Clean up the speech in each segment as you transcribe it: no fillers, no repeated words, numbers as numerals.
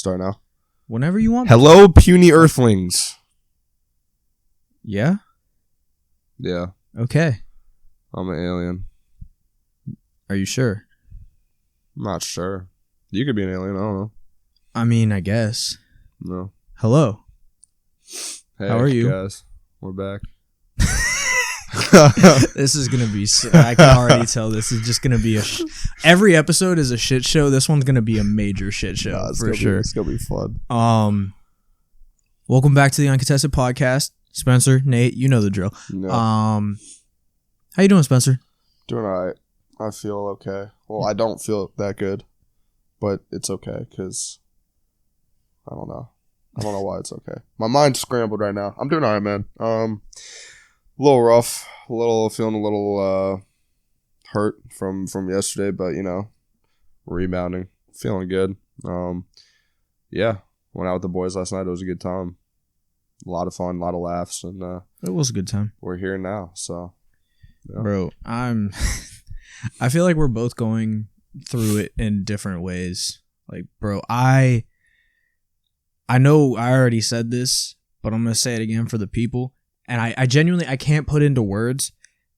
Start now. Whenever you want. Hello, puny earthlings. Yeah? Yeah. Okay. I'm an alien. Are you sure? I'm not sure. You could be an alien. I don't know. I mean, I guess. No. Hello. Hey, how are you? Guys, we're back. This is going to be... I can already tell this is just going to be a... Every episode is a shit show. This one's going to be a major shit show, for sure. It's going to be fun. Welcome back to the Uncontested Podcast. Spencer, Nate, you know the drill. No. How you doing, Spencer? Doing all right. I feel okay. Well, I don't feel that good, but it's okay because I don't know. I don't know why it's okay. My mind's scrambled right now. I'm doing all right, man. A little rough, feeling a little hurt from yesterday, but you know, rebounding, feeling good. Yeah, went out with the boys last night. It was a good time. A lot of fun, a lot of laughs, and it was a good time. We're here now, so yeah. Bro, I feel like we're both going through it in different ways. Like, bro, I know I already said this, but I'm gonna say it again for the people. And I genuinely, I can't put into words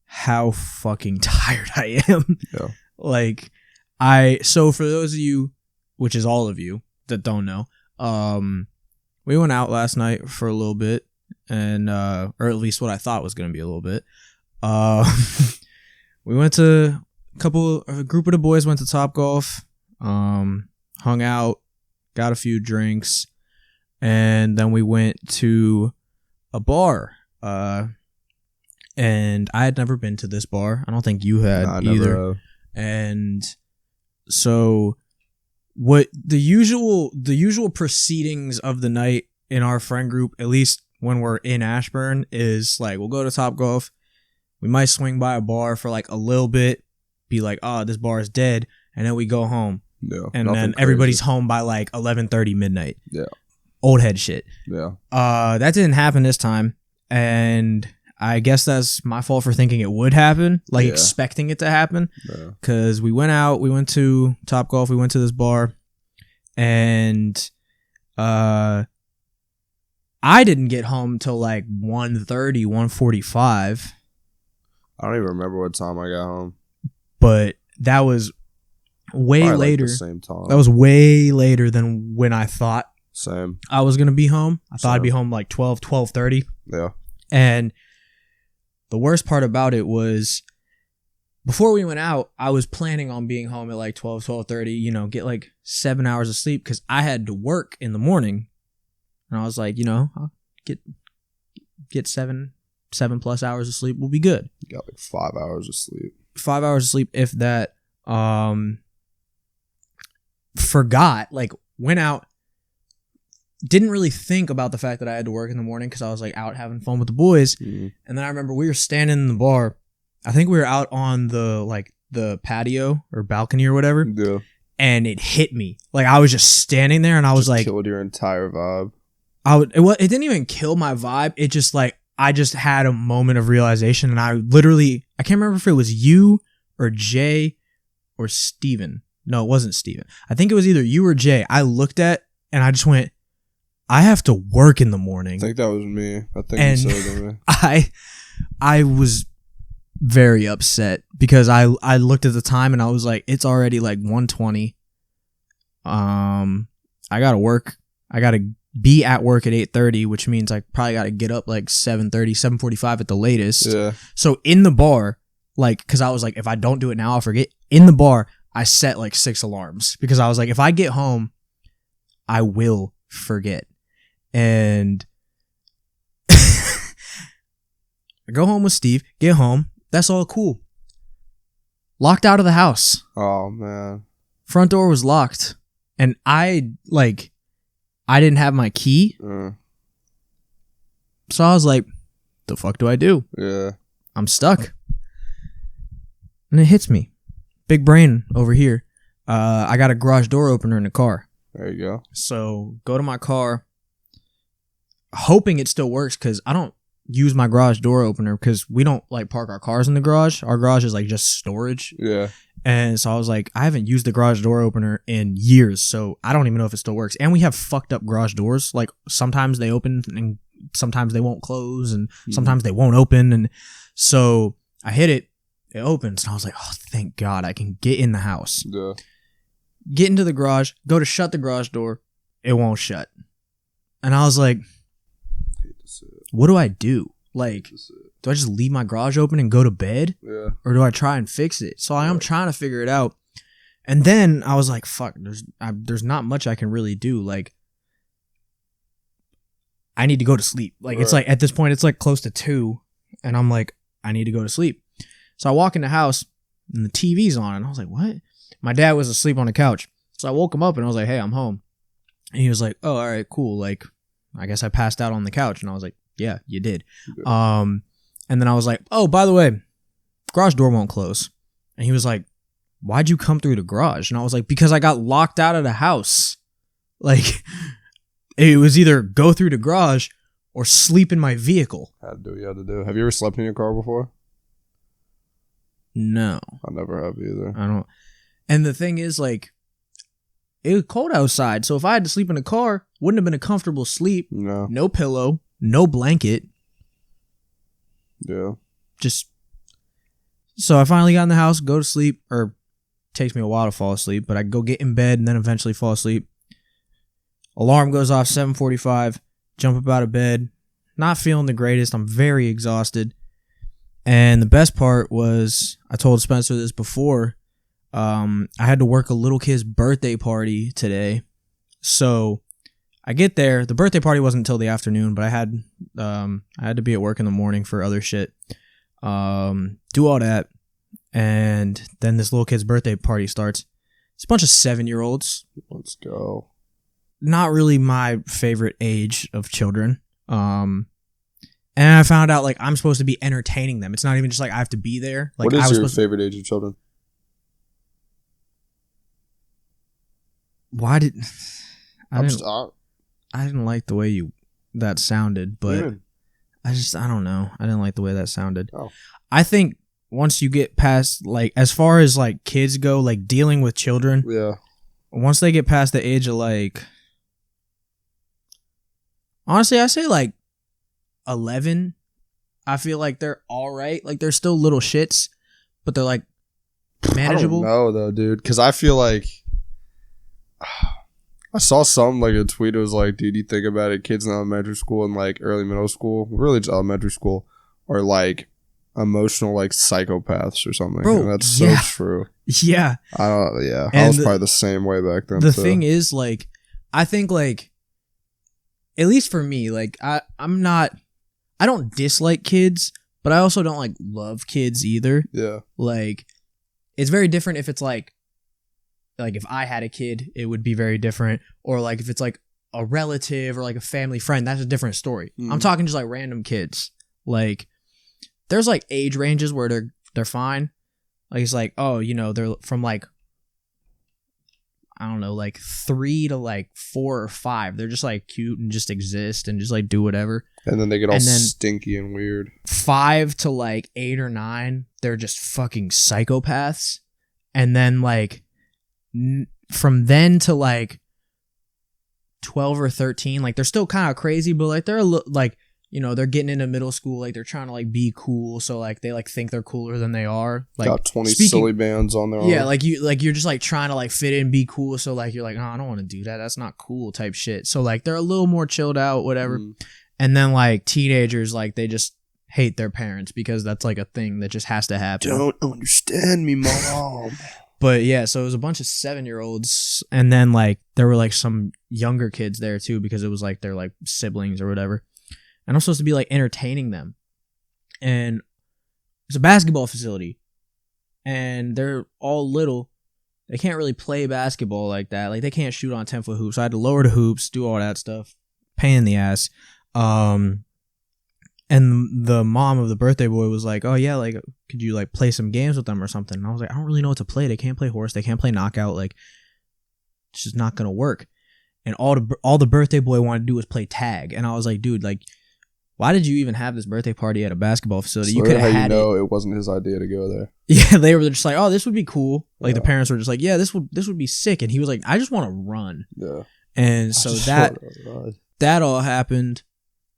how fucking tired I am. Yeah. Like, so for those of you, which is all of you that don't know, we went out last night for a little bit, and or at least what I thought was gonna be a little bit. We went to a group of the boys went to Topgolf, hung out, got a few drinks, and then we went to a bar. And I had never been to this bar. I don't think you had either. Never have. And so what the usual proceedings of the night in our friend group, at least when we're in Ashburn, is like we'll go to Topgolf. We might swing by a bar for like a little bit, be like, oh, this bar is dead, and then we go home. Yeah, and then everybody's home by like 11:30 midnight. Yeah. Old head shit. Yeah. That didn't happen this time, and I guess that's my fault for thinking it would happen, like expecting it to happen. Because we went out, we went to Topgolf, we went to this bar, and I didn't get home till like 1:30, 1:45. I don't even remember what time I got home. But that was way Probably later. Like the same time. That was way later than when I thought Same. I was going to be home. I thought I'd be home like 12:30. Yeah. And the worst part about it was before we went out, I was planning on being home at like 12:30, you know, get like 7 hours of sleep because I had to work in the morning. And I was like, you know, I'll get 7 plus hours of sleep. We'll be good. You got like 5 hours of sleep. 5 hours of sleep, if that. Forgot, like went out, didn't really think about the fact that I had to work in the morning because I was like out having fun with the boys. And then I remember we were standing in the bar. I think we were out on the patio or balcony or whatever. Yeah. And it hit me. Like I was just standing there and I was like, killed your entire vibe. It didn't even kill my vibe. It just like, I just had a moment of realization, and I can't remember if it was you or Jay or Steven. No, it wasn't Steven. I think it was either you or Jay. I looked at and I just went, I have to work in the morning. I think that was me. I think you said it to me. I was very upset because I looked at the time and I was like, it's already like 1:20. I gotta work. I gotta be at work at 8:30, which means I probably got to get up like 7:30, 7:45 at the latest. Yeah. So in the bar, like, because I was like, if I don't do it now, I'll forget. In the bar, I set like 6 alarms because I was like, if I get home, I will forget. And I go home with Steve, get home. That's all cool. Locked out of the house. Oh, man. Front door was locked. And I didn't have my key. So I was like, the fuck do I do? Yeah. I'm stuck. And it hits me. Big brain over here. I got a garage door opener in the car. There you go. So go to my car, hoping it still works because I don't use my garage door opener because we don't like park our cars in the garage. Our garage is like just storage. Yeah. And so I was like, I haven't used the garage door opener in years, so I don't even know if it still works. And we have fucked up garage doors. Like sometimes they open and sometimes they won't close and sometimes they won't open. And so I hit it, it opens, and I was like, oh, thank God I can get in the house. Yeah. Get into the garage, go to shut the garage door, it won't shut. And I was like, what do I do? Like, do I just leave my garage open and go to bed? Yeah. Or do I try and fix it? So I am trying to figure it out. And then I was like, fuck, there's not much I can really do. Like, I need to go to sleep. Like, it's like, at this point, it's like close to 2. And I'm like, I need to go to sleep. So I walk in the house and the TV's on. And I was like, what? My dad was asleep on the couch. So I woke him up and I was like, hey, I'm home. And he was like, oh, all right, cool. Like, I guess I passed out on the couch. And I was like, yeah, you did. Yeah. And then I was like, oh, by the way, garage door won't close. And he was like, why'd you come through the garage? And I was like, because I got locked out of the house. Like, it was either go through the garage or sleep in my vehicle. Had to do what you had to do. Have you ever slept in your car before? No. I never have either. I don't. And the thing is, like, it was cold outside. So if I had to sleep in a car, wouldn't have been a comfortable sleep. No. No pillow. No blanket. Yeah. Just. So I finally got in the house, go to sleep, or takes me a while to fall asleep, but I go get in bed and then eventually fall asleep. Alarm goes off 7:45. Jump up out of bed. Not feeling the greatest. I'm very exhausted. And the best part was, I told Spencer this before, I had to work a little kid's birthday party today. So I get there. The birthday party wasn't until the afternoon, but I had to be at work in the morning for other shit. Do all that. And then this little kid's birthday party starts. It's a bunch of 7-year-olds. Let's go. Not really my favorite age of children. And I found out, like, I'm supposed to be entertaining them. It's not even just like I have to be there. Like, what is your favorite age of children? Why did I I didn't like the way that sounded, but I don't know. I didn't like the way that sounded. Oh. I think once you get past, like, as far as like kids go, like dealing with children. Yeah. Once they get past the age of, like, honestly, I say like 11, I feel like they're all right. Like, they're still little shits, but they're like manageable. I don't know though, dude, because I feel like I saw something, like a tweet. It was like, dude, you think about it, kids in elementary school and like early middle school, really just elementary school, are like emotional, like psychopaths or something. Bro, and that's so true. Yeah. I was probably the same way back then. The thing is, like, I think, like, at least for me, like, I don't dislike kids, but I also don't, like, love kids either. Yeah. Like, it's very different if it's like if I had a kid, it would be very different. Or like if it's like a relative or like a family friend, that's a different story. I'm talking just like random kids. Like, there's like age ranges where they're fine. Like, it's like, oh, you know, they're from like, I don't know, like 3 to like 4 or 5. They're just like cute and just exist and just like do whatever. And then they get all stinky and weird. 5 to like 8 or 9, they're just fucking psychopaths. And then like from then to like 12 or 13, like they're still kind of crazy, but like they're like, you know, they're getting into middle school, like they're trying to like be cool, so like they like think they're cooler than they are. Like, got 20 silly bands on their own. Yeah, like you're just like trying to like fit in, be cool, so like you're like, oh, I don't want to do that, that's not cool type shit. So like they're a little more chilled out, whatever. And then like teenagers, like they just hate their parents because that's like a thing that just has to happen. Don't understand me, mom. But yeah, so it was a bunch of 7-year-olds, and then like there were like some younger kids there too, because it was like they're like siblings or whatever. And I'm supposed to be like entertaining them. And it's a basketball facility. And they're all little. They can't really play basketball like that. Like, they can't shoot on 10-foot hoops. So I had to lower the hoops, do all that stuff. Pain in the ass. And the mom of the birthday boy was like, oh yeah, like, could you like play some games with them or something? And I was like, I don't really know what to play. They can't play horse. They can't play knockout. Like, it's just not going to work. And all the birthday boy wanted to do was play tag. And I was like, dude, like, why did you even have this birthday party at a basketball facility? So You could have had it. It wasn't his idea to go there. Yeah, they were just like, oh, this would be cool. Like the parents were just like, yeah, this would be sick. And he was like, I just want to run. Yeah. And so that all happened,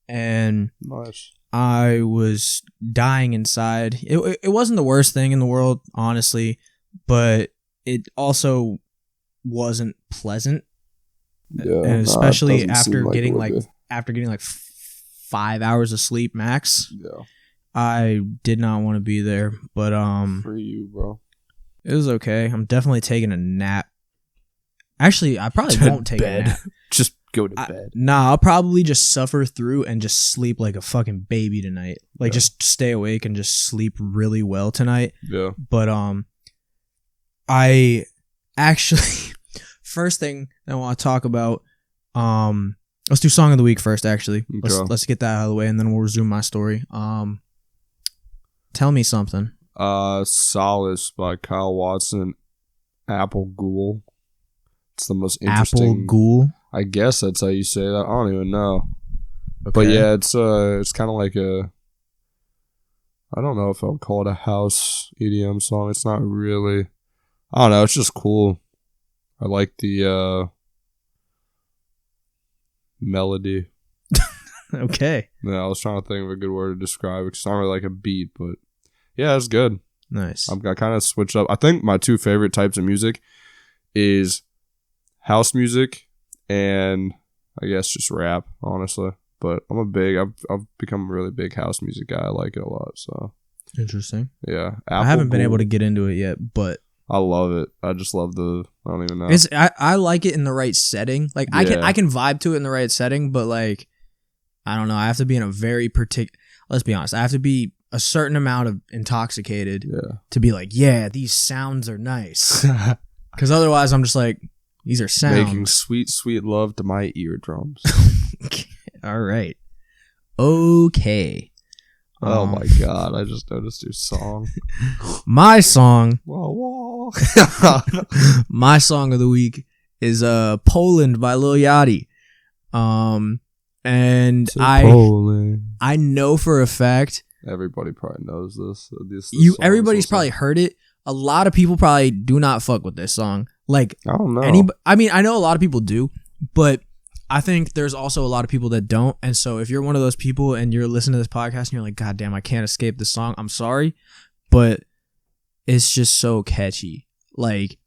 and nice. I was dying inside. It wasn't the worst thing in the world, honestly, but it also wasn't pleasant. Yeah, and especially after like getting like 5 hours of sleep max. Yeah. I did not want to be there, but for you, bro. It was okay. I'm definitely taking a nap. Actually, I probably won't take a nap. Just go to bed. Nah, I'll probably just suffer through and just sleep like a fucking baby tonight. Like just stay awake and just sleep really well tonight. Yeah. But I actually first thing I want to talk about, let's do song of the week first, actually. Okay. Let's get that out of the way and then we'll resume my story. Tell me something. Solace by Kyle Watson. Apple Ghoul. It's the most interesting. Apple Ghoul? I guess that's how you say that. I don't even know. Okay. But yeah, it's kind of like I don't know if I'll call it a house EDM song. It's not really. I don't know. It's just cool. I like the melody. Okay. Yeah, I was trying to think of a good word to describe it. It's not really like a beat, but yeah, it's good. Nice. I kind of switched up. I think my two favorite types of music is house music and I guess just rap, honestly. But I've become a really big house music guy. I like it a lot. So interesting. Yeah, I haven't been able to get into it yet, but I love it. I just love I don't even know. I like it in the right setting. Like I can vibe to it in the right setting, but like I don't know. I have to be in a very let's be honest. I have to be a certain amount of intoxicated to be like, yeah, these sounds are nice. Because otherwise, I'm just like, these are sounds. Making sweet, sweet love to my eardrums. All right. Okay. Oh my God. I just noticed your song. My song. Whoa, whoa. My song of the week is Poland by Lil Yachty. And Poland. I know for a fact. Everybody probably knows this. Everybody's probably heard it. A lot of people probably do not fuck with this song. Like, I don't know. I mean, I know a lot of people do, but I think there's also a lot of people that don't. And so if you're one of those people and you're listening to this podcast and you're like, God damn, I can't escape this song. I'm sorry, but it's just so catchy. Like,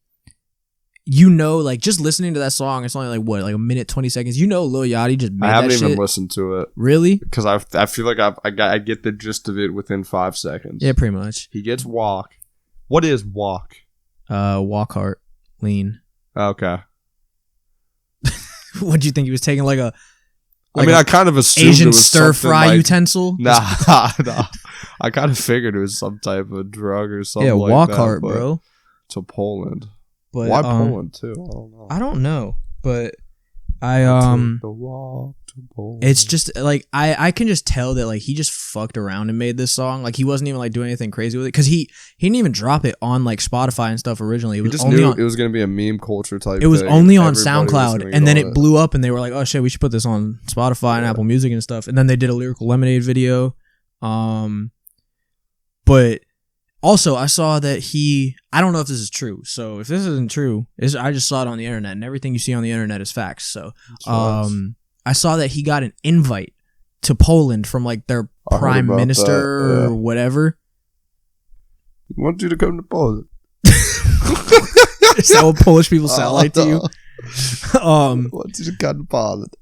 like just listening to that song, it's only like what, like a minute, 20 seconds. Lil Yachty just made that shit. I haven't even listened to it. Really? Because I feel like I get the gist of it within 5 seconds. Yeah, pretty much. He gets walk. What is walk? Walk hard, lean. Okay. What'd you think he was taking like a? I kind of assumed Asian it was stir fry utensil. Nah. I kind of figured it was some type of drug or something. Yeah, like walk that, hard, bro. To Poland. But, why Poland too? I don't know. I don't know, but the walk to Poland. It's just like I can just tell that like he just fucked around and made this song. Like he wasn't even like doing anything crazy with it because he didn't even drop it on like Spotify and stuff originally. It was just only knew on, it was gonna be a meme culture type. It was thing. only on Everybody SoundCloud, and then it blew up, and they were like, "Oh shit, we should put this on Spotify and Apple Music and stuff." And then they did a Lyrical Lemonade video. But also I saw that I don't know if this is true. So if this isn't true, I just saw it on the internet, and everything you see on the internet is facts. So I saw that he got an invite to Poland from like their prime minister or whatever. I want you to come to Poland. Is that what Polish people sound like to you? I want you to come to Poland.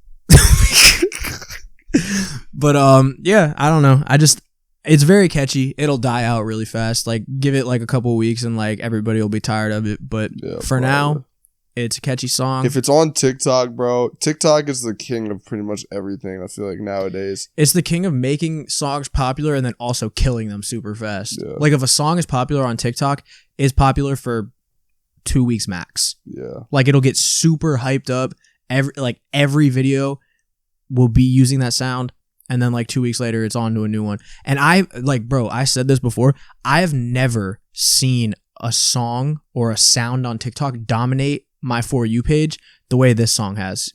But yeah, I don't know. It's very catchy. It'll die out really fast. Like give it like a couple weeks and like everybody will be tired of it. But for now, it's a catchy song. If it's on TikTok, bro, TikTok is the king of pretty much everything. I feel like nowadays. It's the king of making songs popular and then also killing them super fast. Yeah. Like if a song is popular on TikTok, it's popular for 2 weeks max. Yeah. Like it'll get super hyped up. Every video will be using that sound. And then like 2 weeks later, it's on to a new one. And I said this before. I have never seen a song or a sound on TikTok dominate my For You page the way this song has.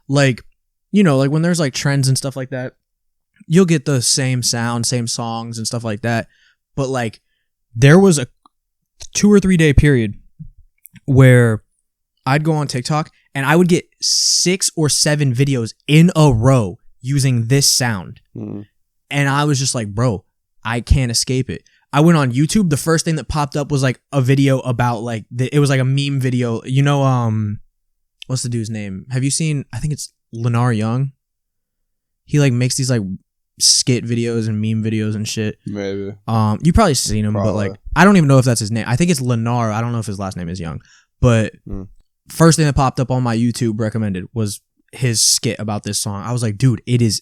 Like, like when there's like trends and stuff like that, you'll get the same sound, same songs and stuff like that. But like there was a 2 or 3 day period where I'd go on TikTok and I would get 6 or 7 videos in a row using this sound. And I was just like, bro, I can't escape it. I went on YouTube. The first thing that popped up was like a video about like, it was like a meme video. You know, what's the dude's name? Have you seen, I think it's Lenar Young. He like makes these like skit videos and meme videos and shit. Maybe. You probably seen him, but like, I don't even know if that's his name. I think it's Lenar. I don't know if his last name is Young, but first thing that popped up on my YouTube recommended was his skit about this song. I was like, dude, it is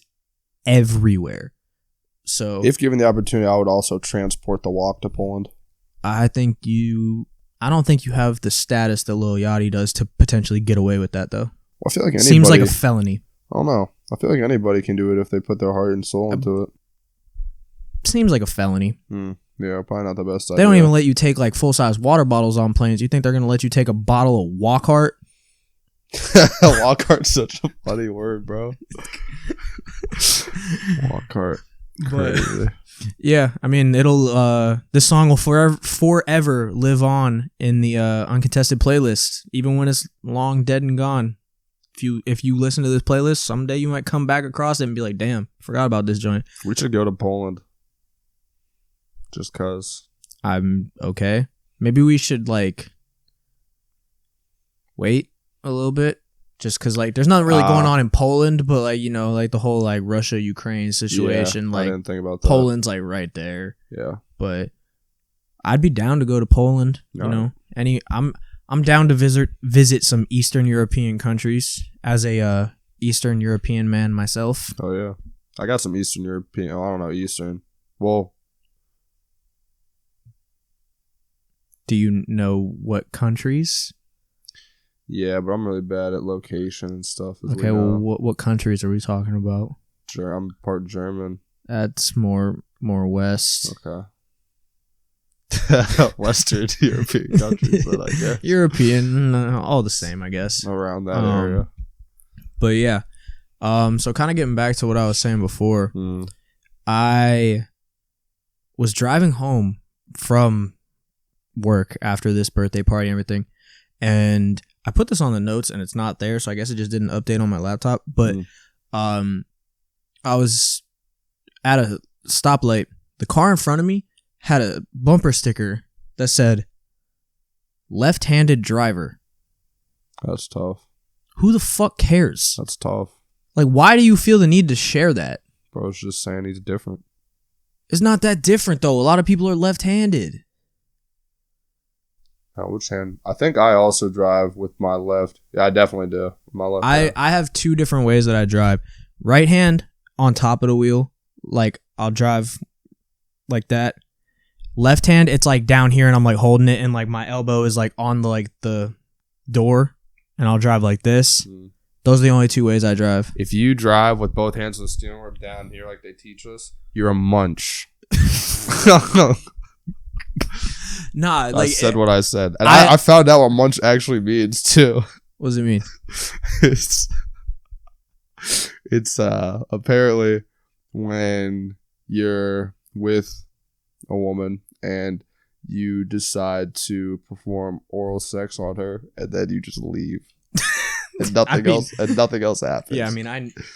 everywhere. So if given the opportunity, I would also transport the walk to Poland. I don't think you have the status that Lil Yachty does to potentially get away with that, though. Well, I feel like anybody... Seems like a felony. I don't know. I feel like anybody can do it if they put their heart and soul into it. Seems like a felony. Yeah, probably not the best idea. They don't even let you take like full-size water bottles on planes. You think they're going to let you take a bottle of Walkhart? Walkhart's such a funny word, bro. Walkhart. Crazy. Yeah, I mean, it'll this song will forever live on in the Uncontested playlist, even when it's long dead and gone. If you listen to this playlist, someday you might come back across it and be like, damn, forgot about this joint. We should go to Poland. Just cause. I'm okay. Maybe we should like wait a little bit. Just because, like, there's nothing really going on in Poland, but, like, you know, like, the whole, like, Russia-Ukraine situation, like, I didn't think about that. Poland's, like, right there. Yeah. But I'd be down to go to Poland, you know? I'm down to visit some Eastern European countries as a Eastern European man myself. Oh, yeah. I got some Eastern European, I don't know, Eastern. Well. Do you know what countries? Yeah, but I'm really bad at location and stuff. Okay, well, what countries are we talking about? I'm part German. That's more west. Okay. Western European countries, but I guess. European, all the same, I guess. Around that area. But yeah, so kind of getting back to what I was saying before, I was driving home from work after this birthday party and everything, and I put this on the notes and it's not there, so I guess it just didn't update on my laptop. But I was at a stoplight. The car in front of me had a bumper sticker that said, left-handed driver. That's tough. Who the fuck cares? That's tough. Like, why do you feel the need to share that? Bro, it's just saying he's different. It's not that different, though. A lot of people are left-handed. Which hand? I think I also drive with my left. Yeah, I definitely do. My left hand. I have 2 different ways that I drive. Right hand on top of the wheel. Like, I'll drive like that. Left hand, it's like down here and I'm like holding it and like my elbow is like on the door and I'll drive like this. Those are the only 2 ways I drive. If you drive with both hands on the steering wheel down here like they teach us, you're a munch. Nah, like I said what I said. And I found out what munch actually means too. What does it mean? It's apparently when you're with a woman and you decide to perform oral sex on her and then you just leave. And nothing else happens. Yeah, I mean,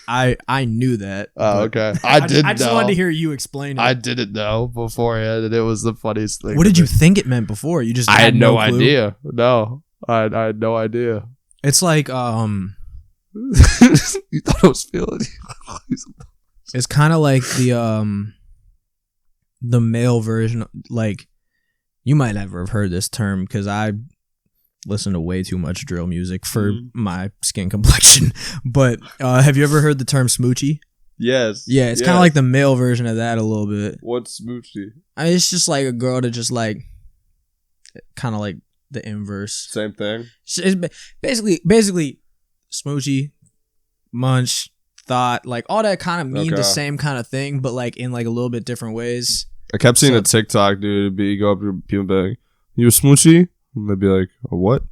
I knew that. Oh, okay. I just wanted to hear you explain it. I didn't know beforehand, and it was the funniest thing. What did you think it meant before? You just I had no clue? idea. No, I had no idea. It's like you thought I was feeling. It's kind of like the male version. Like, you might never have heard this term because I listen to way too much drill music for my skin complexion. But have you ever heard the term smoochie? Yes. Yeah, it's kind of like the male version of that a little bit. What's smoochie? It's just like a girl to just like, kind of like the inverse. Same thing. It's basically smoochie, munch, thought, like all that kind of mean the same kind of thing, but like in like a little bit different ways. I kept seeing a TikTok, dude. You go up to people and be like, "You a smoochie?" And they'd be like, "A what?"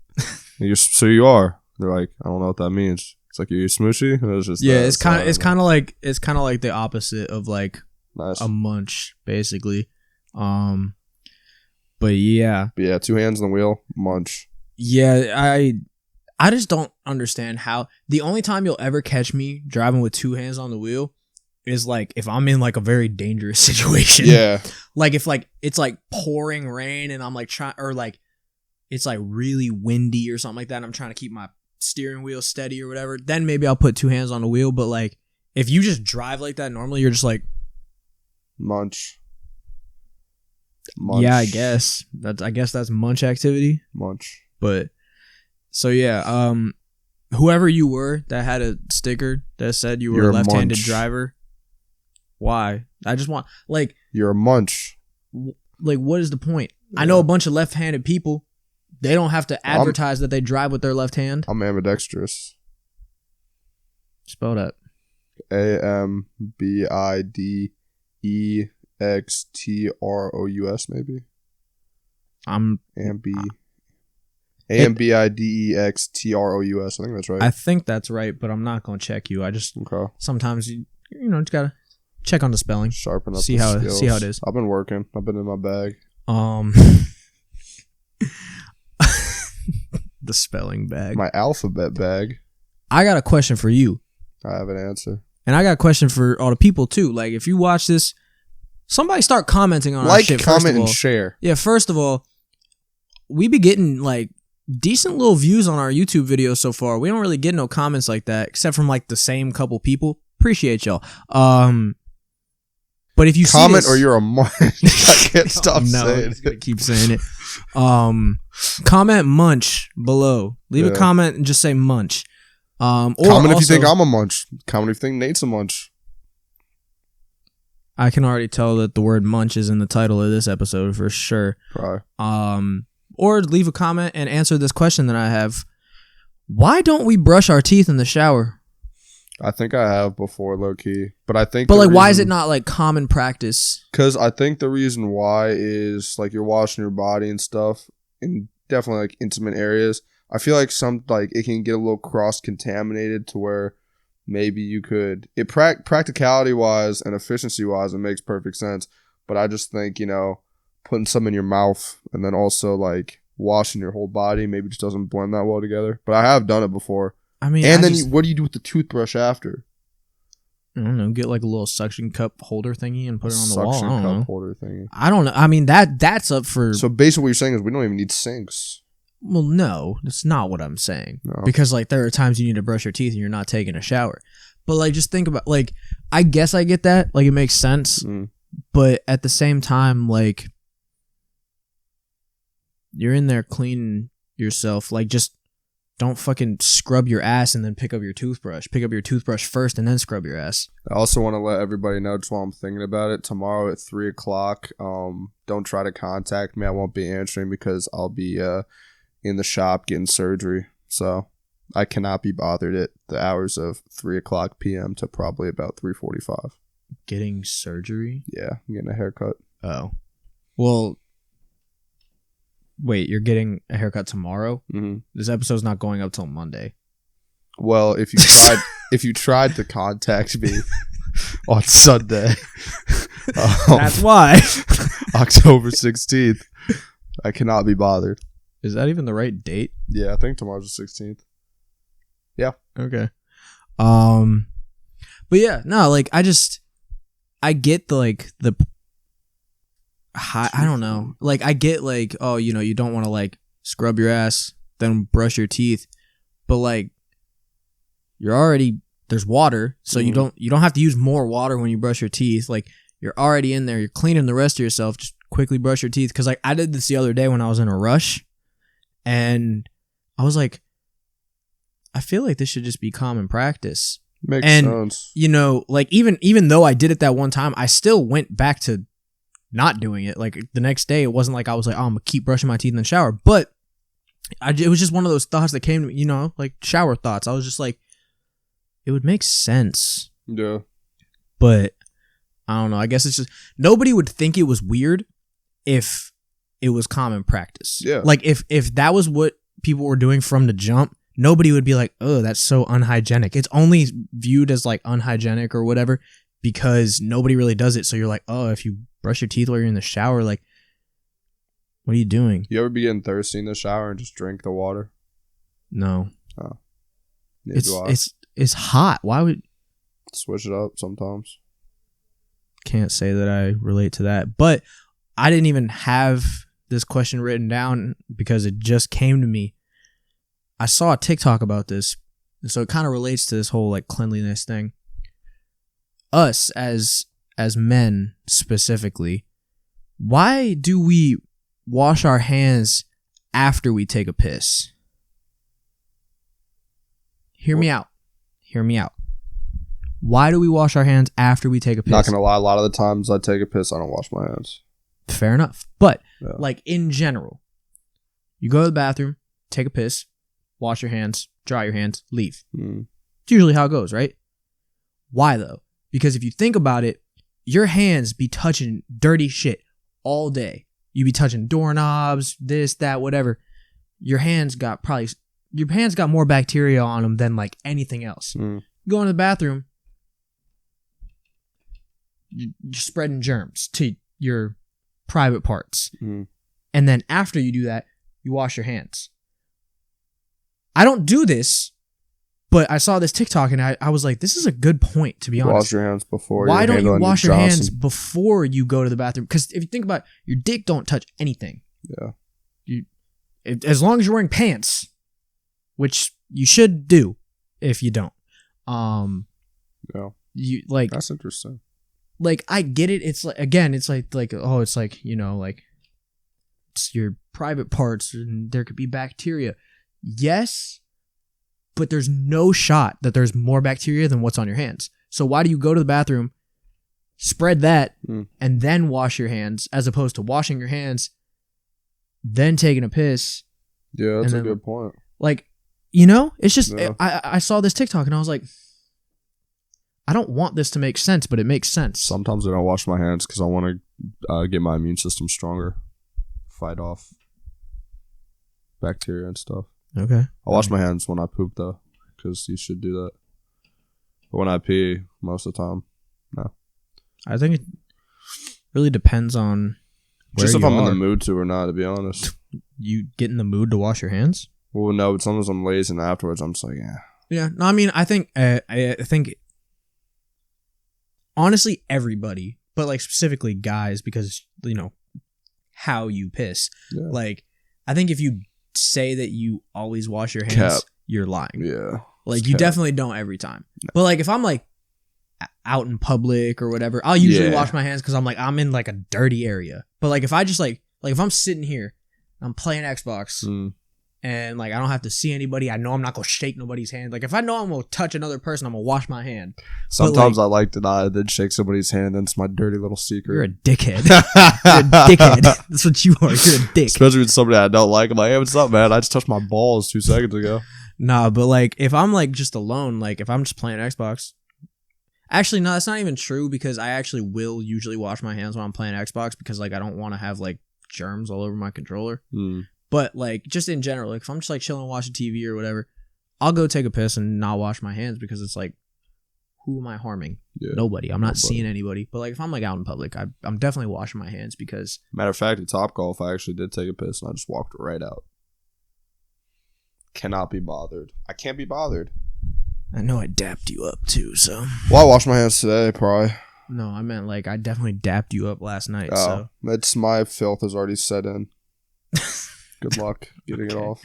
So you are. They're like, "I don't know what that means." It's like you smooshy. It was just it's kind of like the opposite of like nice. a munch, basically. But yeah. 2 hands on the wheel, munch. Yeah, I just don't understand how. The only time you'll ever catch me driving with 2 hands on the wheel is like if I'm in like a very dangerous situation. Yeah. Like if like it's like pouring rain and I'm like trying, or like it's like really windy or something like that and I'm trying to keep my steering wheel steady or whatever, then maybe I'll put 2 hands on the wheel. But like if you just drive like that normally, you're just like munch. Yeah, I guess that's munch activity. Munch. But so yeah, whoever you were that had a sticker that said you were You're a left-handed munch. driver, why? I just want like you're a munch. Like what is the point? Yeah. I know a bunch of left-handed people. They don't have to advertise that they drive with their left hand. I'm ambidextrous. Spell that. AMBIDEXTROUS maybe. I'm AMBIDEXTROUS. I think that's right. I think that's right, but I'm not gonna check you. I just Okay. sometimes you just gotta check on the spelling. Sharpen up. See the how skills. see how it is. I've been working. I've been in my bag. The spelling bag. My alphabet bag. I got a question for you. I have an answer. And I got a question for all the people too. Like if you watch this, somebody start commenting on our shit. Comment, and share. Yeah, first of all, we be getting like decent little views on our YouTube videos so far. We don't really get no comments like that, except from like the same couple people. Appreciate y'all. But if you comment see this, or you're a munch. I can't stop saying it. Gonna keep saying it. Comment munch below. Leave a comment and just say munch. Or comment if you think I'm a munch. Comment if you think Nate's a munch. I can already tell that the word munch is in the title of this episode for sure. Probably. Or leave a comment and answer this question that I have. Why don't we brush our teeth in the shower? I think I have before, low key. But I think why is it not like common practice? Because I think the reason why is like you're washing your body and stuff in definitely like intimate areas. I feel like it can get a little cross contaminated to where maybe you could practicality wise and efficiency wise it makes perfect sense. But I just think, putting some in your mouth and then also like washing your whole body maybe just doesn't blend that well together. But I have done it before. I mean, what do you do with the toothbrush after? I don't know. Get like a little suction cup holder thingy and put it on the wall. Suction cup holder thingy. I don't know. I mean, that's up for. So basically, what you're saying is we don't even need sinks. Well, no, that's not what I'm saying. No. Because like there are times you need to brush your teeth and you're not taking a shower. But like, just think about like, I guess I get that. Like, it makes sense. But at the same time, like, you're in there cleaning yourself. Like, just don't fucking scrub your ass and then pick up your toothbrush. Pick up your toothbrush first and then scrub your ass. I also want to let everybody know, just while I'm thinking about it, tomorrow at 3:00, don't try to contact me. I won't be answering because I'll be in the shop getting surgery. So I cannot be bothered at the hours of 3:00 p.m. to probably about 3:45. Getting surgery? Yeah, I'm getting a haircut. Oh. Well, wait, you're getting a haircut tomorrow? Mm-hmm. This episode's not going up till Monday. Well, if you tried to contact me on Sunday, that's why. October 16th, I cannot be bothered. Is that even the right date? Yeah, I think tomorrow's the 16th. Yeah. Okay. But yeah, no, like I get I don't know. Like I get like, oh, you don't want to like scrub your ass, then brush your teeth, but like there's water, so you don't have to use more water when you brush your teeth. Like you're already in there, you're cleaning the rest of yourself. Just quickly brush your teeth. Cause like I did this the other day when I was in a rush, and I was like, I feel like this should just be common practice. Makes sense. Like even though I did it that one time, I still went back to not doing it. Like the next day, it wasn't like I was like, oh, I'm gonna keep brushing my teeth in the shower. But it was just one of those thoughts that came to me, like shower thoughts. I was just like, it would make sense. Yeah. But I don't know. I guess it's just nobody would think it was weird if it was common practice. Yeah. Like if that was what people were doing from the jump, nobody would be like, oh, that's so unhygienic. It's only viewed as like unhygienic or whatever because nobody really does it. So you're like, oh, if you brush your teeth while you're in the shower, like, what are you doing? You ever be getting thirsty in the shower and just drink the water? No. Oh. It's hot. Why would switch it up sometimes? Can't say that I relate to that, but I didn't even have this question written down because it just came to me. I saw a TikTok about this, and so it kind of relates to this whole like cleanliness thing. Us as men specifically, why do we wash our hands after we take a piss? Hear me out. Why do we wash our hands after we take a piss? Not gonna lie, a lot of the times I take a piss, I don't wash my hands. Fair enough. But, like, in general, you go to the bathroom, take a piss, wash your hands, dry your hands, leave. It's usually how it goes, right? Why, though? Because if you think about it, your hands be touching dirty shit all day. You be touching doorknobs, this, that, whatever. Your hands got more bacteria on them than, like, anything else. You go into the bathroom, you're spreading germs to your private parts. And then after you do that, you wash your hands. I don't do this, but I saw this TikTok and I was like, this is a good point, to be honest. Wash your hands before. Why don't you wash your hands before you go to the bathroom? Because if you think about it, your dick don't touch anything. Yeah. As long as you're wearing pants, which you should do if you don't. Yeah. You like that's interesting. Like, I get it. It's like, again, it's like, oh, it's like, you know, like, it's your private parts and there could be bacteria. Yes, but there's no shot that there's more bacteria than what's on your hands. So why do you go to the bathroom, spread that, and then wash your hands, as opposed to washing your hands, then taking a piss? Yeah, that's a good point. Like, you know, it's just, I saw this TikTok and I was like, I don't want this to make sense, but it makes sense. Sometimes I don't wash my hands because I want to get my immune system stronger, fight off bacteria and stuff. Okay. I wash my hands when I poop, though, because you should do that. But when I pee, most of the time, no. I think it really depends on where just if you I'm are. in the mood to or not, to be honest. You get in the mood to wash your hands? Well, no, but sometimes I'm lazy and afterwards I'm just like, yeah. Yeah, no, I mean, I think honestly, everybody, but like specifically guys, because, you know, how you piss. Yeah. Like, I think if you say that you always wash your hands, you're lying. Yeah. Like, you definitely don't every time. No. But like, if I'm like out in public or whatever, I'll usually wash my hands because I'm in like a dirty area. But like, if I just like if I'm sitting here, I'm playing Xbox, and like I don't have to see anybody, I know I'm not gonna shake nobody's hand. Like, if I know I'm gonna touch another person, I'm gonna wash my hand. Sometimes I like to not then shake somebody's hand, and then it's my dirty little secret. You're a dickhead. You're a dickhead. That's what you are. You're a dick. Especially with somebody I don't like. I'm like, hey, what's up, man? I just touched my balls 2 seconds ago. Nah, but like, if I'm like just alone, like if I'm just playing Xbox. Actually, no, that's not even true, because I actually will usually wash my hands when I'm playing Xbox, because like I don't want to have like germs all over my controller. But like, just in general, like if I'm just like chilling watching TV or whatever, I'll go take a piss and not wash my hands, because it's like, who am I harming? Yeah, nobody. I'm not seeing anybody. But like, if I'm like out in public, I'm definitely washing my hands, because matter of fact, at Topgolf, I actually did take a piss and I just walked right out. Cannot be bothered. I can't be bothered. I know I dapped you up too, so. Well, I washed my hands today, probably. No, I meant like I definitely dapped you up last night. Oh, so that's my filth has already set in. Good luck getting it off.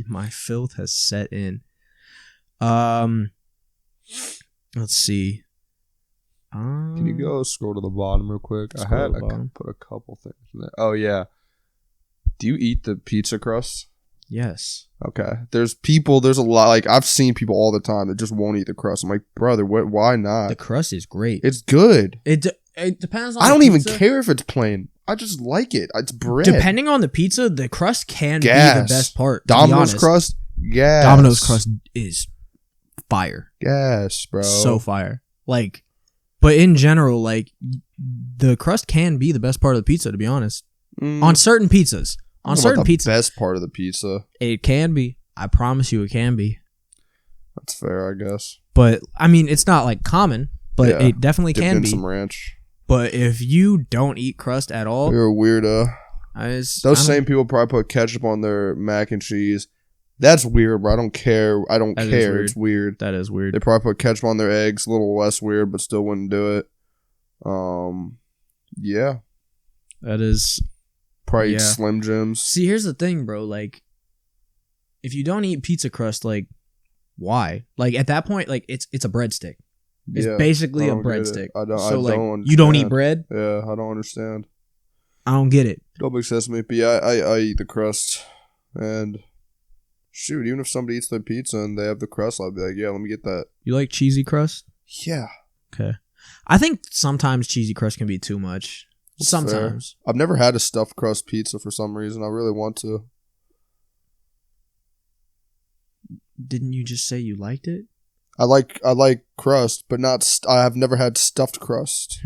My filth has set in. Let's see. Can you go scroll to the bottom real quick? I put a couple things in there. Oh yeah. Do you eat the pizza crust? Yes. Okay. There's a lot, like, I've seen people all the time that just won't eat the crust. I'm like, brother, why not? The crust is great. It's good. It depends on I don't even care if it's plain. I just like it. It's bread. Depending on the pizza, the crust can be the best part. Domino's crust? Yes. Domino's crust is fire. Yes, bro. So fire. Like, but in general, like, the crust can be the best part of the pizza, to be honest. On certain pizzas. On certain pizzas. Best part of the pizza. It can be. I promise you it can be. That's fair, I guess. But, I mean, it's not, like, common, but it definitely can be. Some ranch. But if you don't eat crust at all... You're a weirdo. Those same people probably put ketchup on their mac and cheese. That's weird, bro. I don't care. It's weird. That is weird. They probably put ketchup on their eggs. A little less weird, but still wouldn't do it. Yeah. That is... Probably eat Slim Jims. See, here's the thing, bro. Like, if you don't eat pizza crust, like, why? Like, at that point, like, it's a breadstick. It's basically a breadstick. You don't eat bread? Yeah, I don't understand. I don't get it. Don't make sense to me. But yeah, I eat the crust. And shoot, even if somebody eats their pizza and they have the crust, I'll be like, yeah, let me get that. You like cheesy crust? Yeah. Okay. I think sometimes cheesy crust can be too much. That's sometimes. Fair. I've never had a stuffed crust pizza for some reason. I really want to. Didn't you just say you liked it? I like crust, but not. I have never had stuffed crust.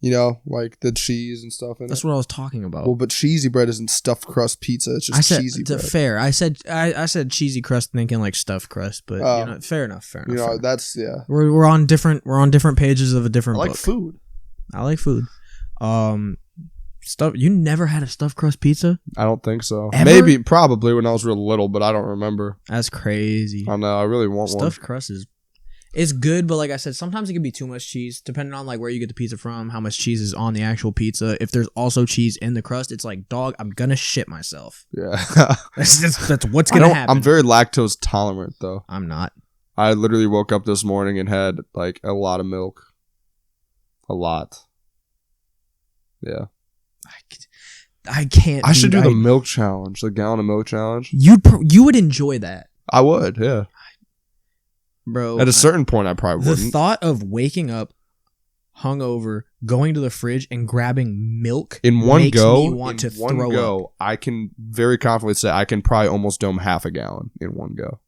You know, like the cheese and stuff in it. That's what I was talking about. Well, but cheesy bread isn't stuffed crust pizza. It's just cheesy bread. Fair. I said cheesy crust, thinking like stuffed crust, but you know, fair enough. You know, that's We're on different pages of a different book. Food. I like food. Stuff. You never had a stuffed crust pizza? I don't think so. Ever? Maybe, probably when I was real little, but I don't remember. That's crazy. I know. I really want one. Stuffed crust is good, but like I said, sometimes it can be too much cheese, depending on like where you get the pizza from, how much cheese is on the actual pizza. If there's also cheese in the crust, it's like, dog, I'm gonna shit myself. Yeah, that's what's gonna happen. I'm very lactose tolerant, though. I'm not. I literally woke up this morning and had like a lot of milk. A lot. Yeah. I can't. I should do the milk challenge, the gallon of milk challenge. You would enjoy that. I would, yeah. Bro. At a certain point, I probably wouldn't. The thought of waking up hungover, going to the fridge and grabbing milk in one go, me want to throw up. I can very confidently say I can probably almost dome half a gallon in one go.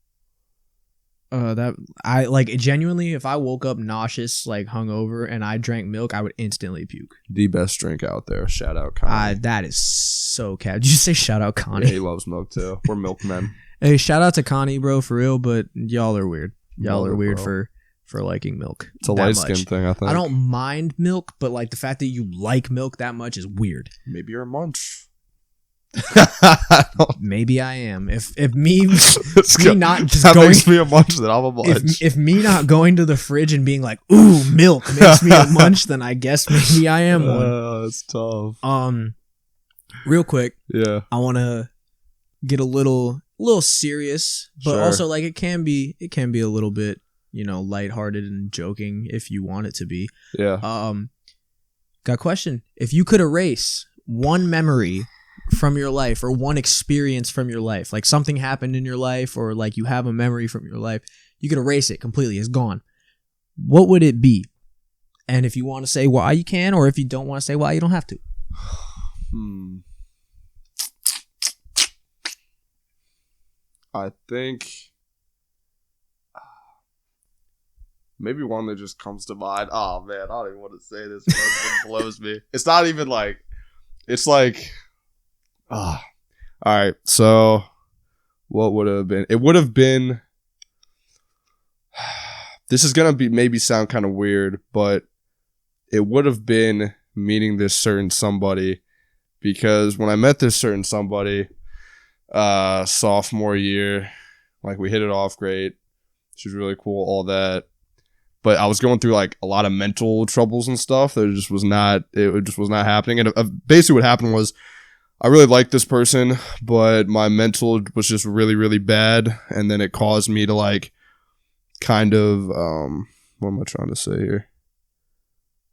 Genuinely, if I woke up nauseous, like hungover, and I drank milk, I would instantly puke. The best drink out there. Shout out Connie. That is so cat. Did you say shout out Connie? Yeah, he loves milk too. We're milkmen. Hey, shout out to Connie, bro, for real. But y'all are weird. Y'all are weird for liking milk. It's a light skin thing, I think. I don't mind milk, but like the fact that you like milk that much is weird. Maybe you're a munch. Maybe I am. If me not just that going, makes me a munch, then I'm a munch. If me not going to the fridge and being like, ooh, milk makes me a munch, then I guess maybe I am one. That's tough. Real quick, yeah, I want to get a little serious, but also like it can be a little bit, you know, lighthearted and joking if you want it to be. Yeah. Got a question. If you could erase one memory from your life or one experience from your life, like something happened in your life or like you have a memory from your life, you could erase it completely. It's gone. What would it be? And if you want to say why, you can, or if you don't want to say why, you don't have to. I think maybe one that just comes to mind. Oh man, I don't even want to say this. It blows me. It's not even like, it's like, all right. So what would it have been? It would have been, this is going to be maybe sound kind of weird, but it would have been meeting this certain somebody, because when I met this certain somebody, sophomore year, like we hit it off great. She was really cool, all that. But I was going through like a lot of mental troubles and stuff. It just was not happening. And basically what happened was I really liked this person, but my mental was just really, really bad. And then it caused me to like kind of, what am I trying to say here?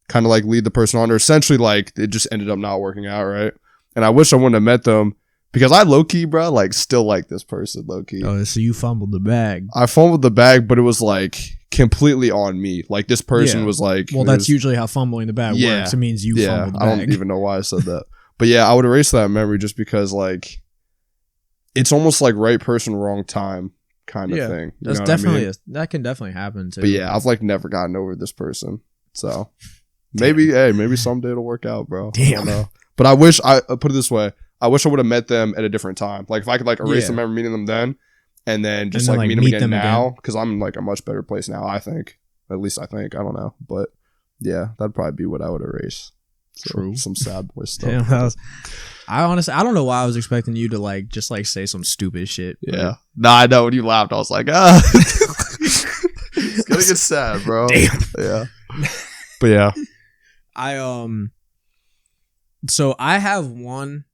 Kind of like lead the person on, or essentially like it just ended up not working out, right? And I wish I wouldn't have met them, because I low-key, bro, like still like this person, low-key. Oh, so you fumbled the bag. I fumbled the bag, but it was like completely on me. Like this person was like... Well, that's usually how fumbling the bag works. It means you fumbled the bag. I don't even know why I said that. But yeah, I would erase that memory just because like it's almost like right person, wrong time kind of thing. You that's definitely that can definitely happen too. But yeah, I've like never gotten over this person. So maybe someday it'll work out, bro. Damn. I don't know. But I wish I put it this way. I wish I would have met them at a different time. Like if I could like erase them, meeting them then, and then just like meet them again now, because I'm like a much better place now. I think, at least I think. I don't know, but yeah, that'd probably be what I would erase. So, True. Some sad boy stuff. Damn, I honestly, I don't know why I was expecting you to like just like say some stupid shit. Yeah. Nah, I know when you laughed, I was like, it's gonna get sad, bro. Damn. Yeah. But yeah. So I have one.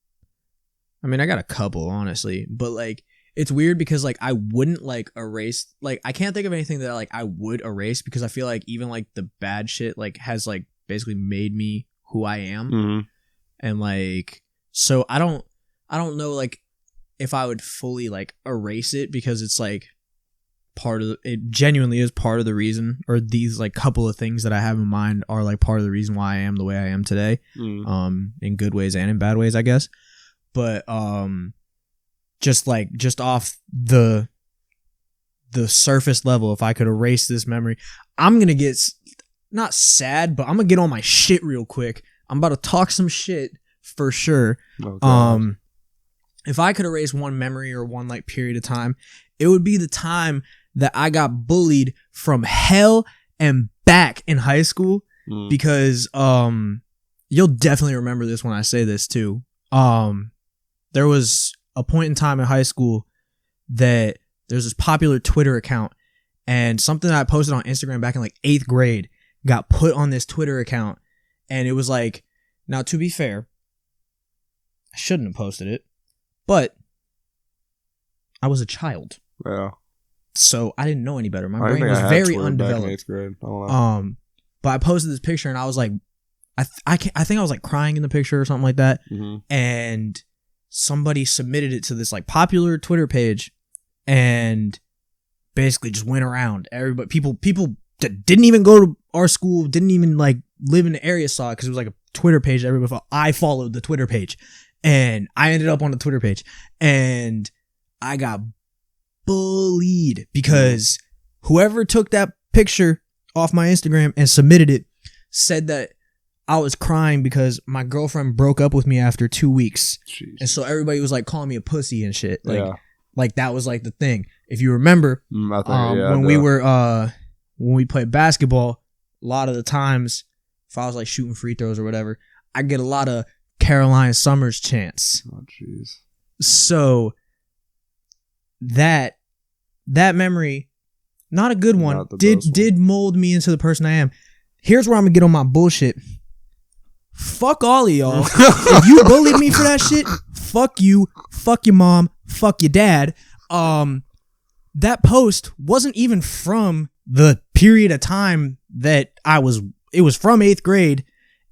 I mean, I got a couple, honestly, but like it's weird because like I wouldn't like erase. Like I can't think of anything that like I would erase because I feel like even like the bad shit like has like basically made me who I am, and like so I don't know like if I would fully like erase it because it's like it genuinely is part of the reason, or these like couple of things that I have in mind are like part of the reason why I am the way I am today, in good ways and in bad ways, I guess. But just off the surface level, if I could erase this memory, I'm gonna get not sad, but I'm gonna get on my shit real quick. I'm about to talk some shit for sure. Oh, if I could erase one memory or one like period of time, it would be the time that I got bullied from hell and back in high school, because you'll definitely remember this when I say this too. There was a point in time in high school that there's this popular Twitter account, and something that I posted on Instagram back in like 8th grade got put on this Twitter account, and it was like, now to be fair, I shouldn't have posted it, but I was a child. Yeah. So I didn't know any better. My brain was very undeveloped. Back in 8th grade. I don't know. But I posted this picture and I was like, I think I was like crying in the picture or something like that. And somebody submitted it to this like popular Twitter page, and basically just went around. Everybody, people that didn't even go to our school, didn't even like live in the area, saw it because it was like a Twitter page that everybody followed. I followed the Twitter page, and I ended up on the Twitter page, and I got bullied because whoever took that picture off my Instagram and submitted it said that I was crying because my girlfriend broke up with me after 2 weeks. Jeez. And so everybody was like calling me a pussy and shit. Like that was like the thing. If you remember, when we played basketball, a lot of the times if I was like shooting free throws or whatever, I get a lot of Caroline Summers chants. Oh jeez. So that memory, not a good one, did mold me into the person I am. Here's where I'm gonna get on my bullshit. Fuck all of y'all. If you bullied me for that shit, fuck you, fuck your mom, fuck your dad. That post wasn't even from the period of time that it was from 8th grade,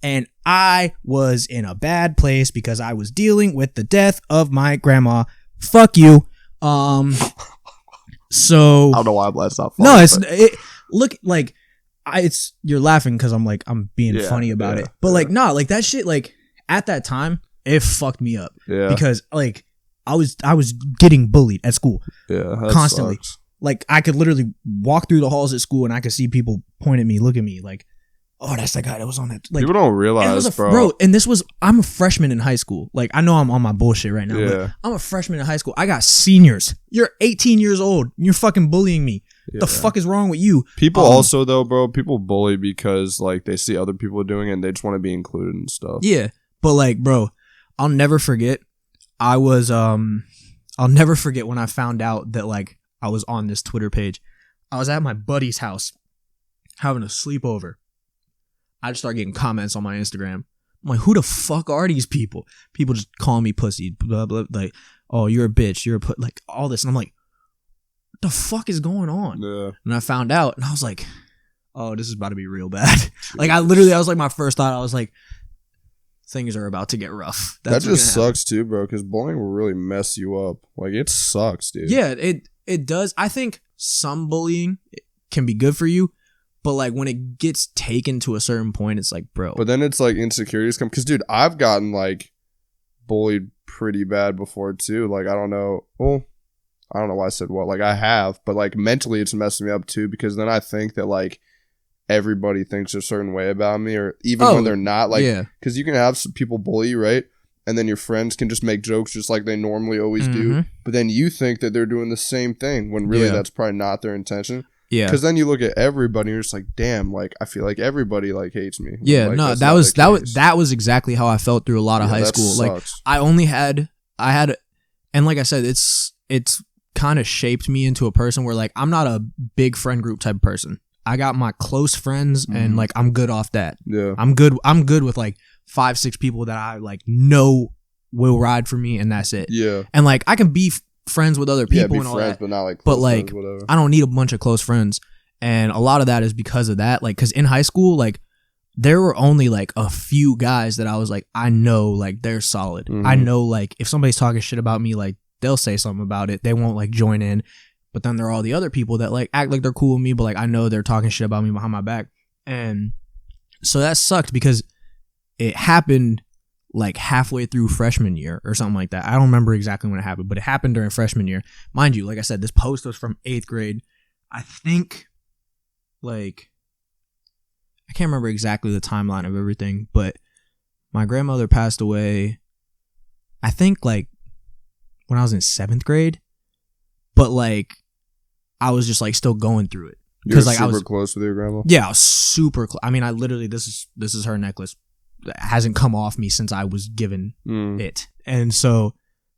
and I was in a bad place because I was dealing with the death of my grandma. Fuck you. So I don't know why that's not funny. No, you're laughing because I'm being funny about it, but like that shit, like at that time it fucked me up because like I was getting bullied at school constantly. Sucks. Like I could literally walk through the halls at school and I could see people point at me, look at me like, oh, that's the guy that was on that. Like, people don't realize, bro. And I'm a freshman in high school. Like, I know I'm on my bullshit right now, but I'm a freshman in high school. I got seniors. You're 18 years old. You're fucking bullying me. The fuck is wrong with you? People also, though, bro, people bully because, like, they see other people doing it and they just want to be included and stuff. Yeah. But, like, bro, I'll never forget. I'll never forget when I found out that, like, I was on this Twitter page. I was at my buddy's house having a sleepover. I just started getting comments on my Instagram. I'm like, who the fuck are these people? People just calling me pussy, blah, blah, like, oh, you're a bitch, like, all this. And I'm like, what the fuck is going on? Yeah. And I found out, and I was like, oh, this is about to be real bad. Like, I was like, my first thought, I was like, things are about to get rough. That just sucks too, bro, because bullying will really mess you up. Like, it sucks, dude. Yeah, it does. I think some bullying can be good for you. But, like, when it gets taken to a certain point, it's like, bro. But then it's, like, insecurities come. Because, dude, I've gotten, like, bullied pretty bad before, too. Like, I don't know. Well, I don't know why I said what. Like, I have. But, like, mentally, it's messing me up, too. Because then I think that, like, everybody thinks a certain way about me, or even when they're not, like, because you can have some people bully you, right? And then your friends can just make jokes just like they normally always do. But then you think that they're doing the same thing when really that's probably not their intention. Yeah. Because then you look at everybody and you're just like, damn, like, I feel like everybody like hates me. Yeah, like, no, that was exactly how I felt through a lot of high school. Sucks. Like I had, and like I said, it's kind of shaped me into a person where like, I'm not a big friend group type of person. I got my close friends and like, I'm good off that. Yeah. I'm good with like 5-6 people that I like know will ride for me, and that's it. Yeah. And like, I can be friends with other people and all friends, that, but not like but like friends, I don't need a bunch of close friends, and a lot of that is because of that. Like, because in high school, like there were only like a few guys that I was like, I know like they're solid. I know like if somebody's talking shit about me, like they'll say something about it. They won't like join in. But then there are all the other people that like act like they're cool with me, but like I know they're talking shit about me behind my back. And so that sucked because it happened like halfway through freshman year or something like that. I don't remember exactly when it happened, but it happened during freshman year. Mind you, like I said, this post was from 8th grade. I think like, I can't remember exactly the timeline of everything, but my grandmother passed away, I think like when I was in 7th grade, but like I was just like still going through it. You're like, super close with your grandma? Yeah, I was super close. I mean, I literally, this is her necklace. It hasn't come off me since I was given it. And so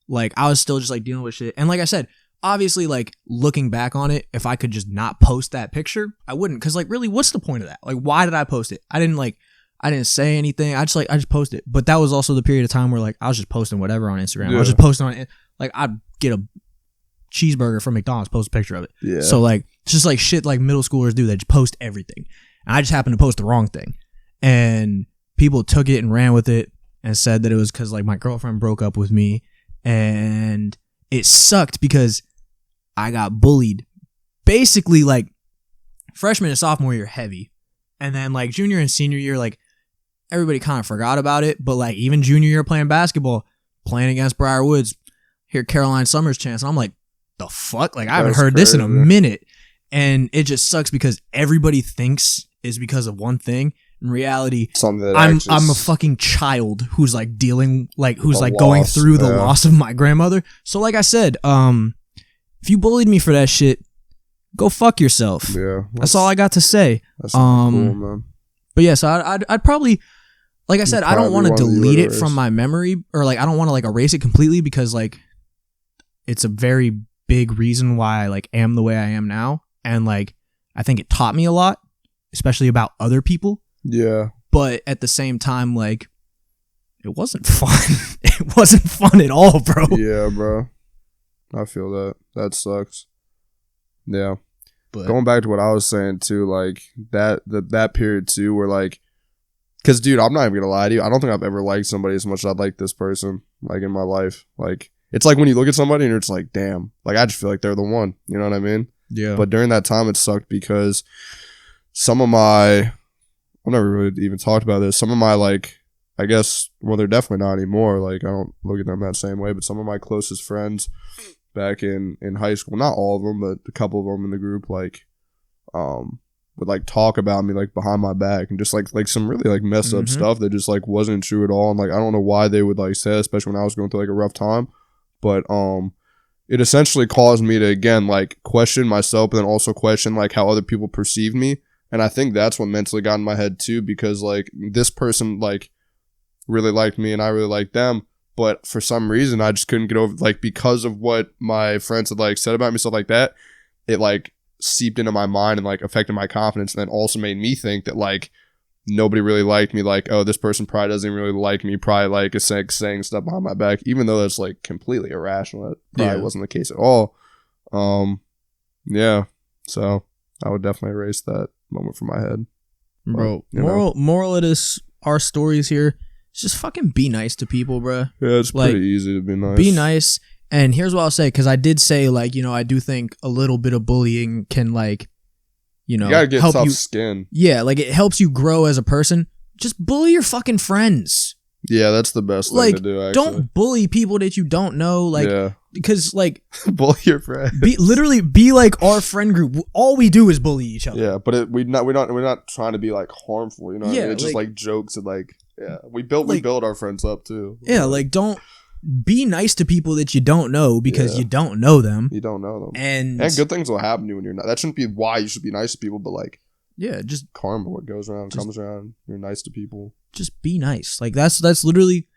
like I was still just like dealing with shit. And like I said, obviously like looking back on it, if I could just not post that picture, I wouldn't. Cause like really, what's the point of that? Like, why did I post it? I didn't say anything. I just posted it. But that was also the period of time where like I was just posting whatever on Instagram. I was just posting on it. Like I'd get a cheeseburger from McDonald's, post a picture of it. Yeah. So like it's just like shit like middle schoolers do. They just post everything. And I just happened to post the wrong thing. And people took it and ran with it and said that it was because like my girlfriend broke up with me, and it sucked because I got bullied basically like freshman and sophomore year heavy, and then like junior and senior year like everybody kind of forgot about it, but like even junior year playing basketball, playing against Briar Woods, hear Caroline Summers chants, and I'm like, the fuck, like I haven't heard this in a minute, and it just sucks because everybody thinks it's because of one thing. In reality, I'm a fucking child who's like dealing, like who's like going through the loss of my grandmother. So like I said, if you bullied me for that shit, go fuck yourself. Yeah, that's all I got to say. That's cool, man. But yeah, so I'd probably, like I said, I don't want to delete it from my memory, or like I don't want to like erase it completely, because like it's a very big reason why I like am the way I am now, and like I think it taught me a lot, especially about other people. Yeah. But at the same time, like, it wasn't fun. It wasn't fun at all, bro. Yeah, bro. I feel that. That sucks. Yeah. But going back to what I was saying too, like that period too, where like, cause dude, I'm not even gonna lie to you. I don't think I've ever liked somebody as much as I'd like this person, like in my life. Like, it's like when you look at somebody and you're just like, damn, like I just feel like they're the one. You know what I mean? Yeah. But during that time, it sucked because some of my, I've never really even talked about this. Some of my, like, I guess, well, they're definitely not anymore. Like, I don't look at them that same way. But some of my closest friends back in high school, not all of them, but a couple of them in the group, like, would, like, talk about me, like, behind my back. And just, like some really, like, messed up stuff that just, like, wasn't true at all. And, like, I don't know why they would, like, say it, especially when I was going through, like, a rough time. But, it essentially caused me to, again, like, question myself, but then also question, like, how other people perceived me. And I think that's what mentally got in my head too, because like this person like really liked me and I really liked them, but for some reason I just couldn't get over, like, because of what my friends had like said about me, stuff like that, it like seeped into my mind and like affected my confidence, and then also made me think that like nobody really liked me, like, oh, this person probably doesn't really like me, probably like is saying stuff behind my back, even though that's like completely irrational. That probably wasn't the case at all. Yeah, so I would definitely erase that moment from my head, bro. But, moral of this, our stories here, is just fucking be nice to people, bro. Yeah, it's like, pretty easy to be nice. Be nice. And here's what I'll say, because I did say, like, you know, I do think a little bit of bullying can, like, you know, you gotta get help tough you, skin. Yeah, like it helps you grow as a person. Just bully your fucking friends. Yeah, that's the best thing like, to do, actually. don't bully people that you don't know. Like, because, like... bully your friends. Literally be like our friend group. All we do is bully each other. Yeah, but we're not trying to be, like, harmful, you know what I mean? It's just, like, jokes and, like... Yeah, we build our friends up, too. Yeah, like, don't... Be nice to people that you don't know because you don't know them. You don't know them. And good things will happen to you when you're not. That shouldn't be why you should be nice to people, but, like... Yeah, just karma. What goes around comes around. You're nice to people. Just be nice. Like that's literally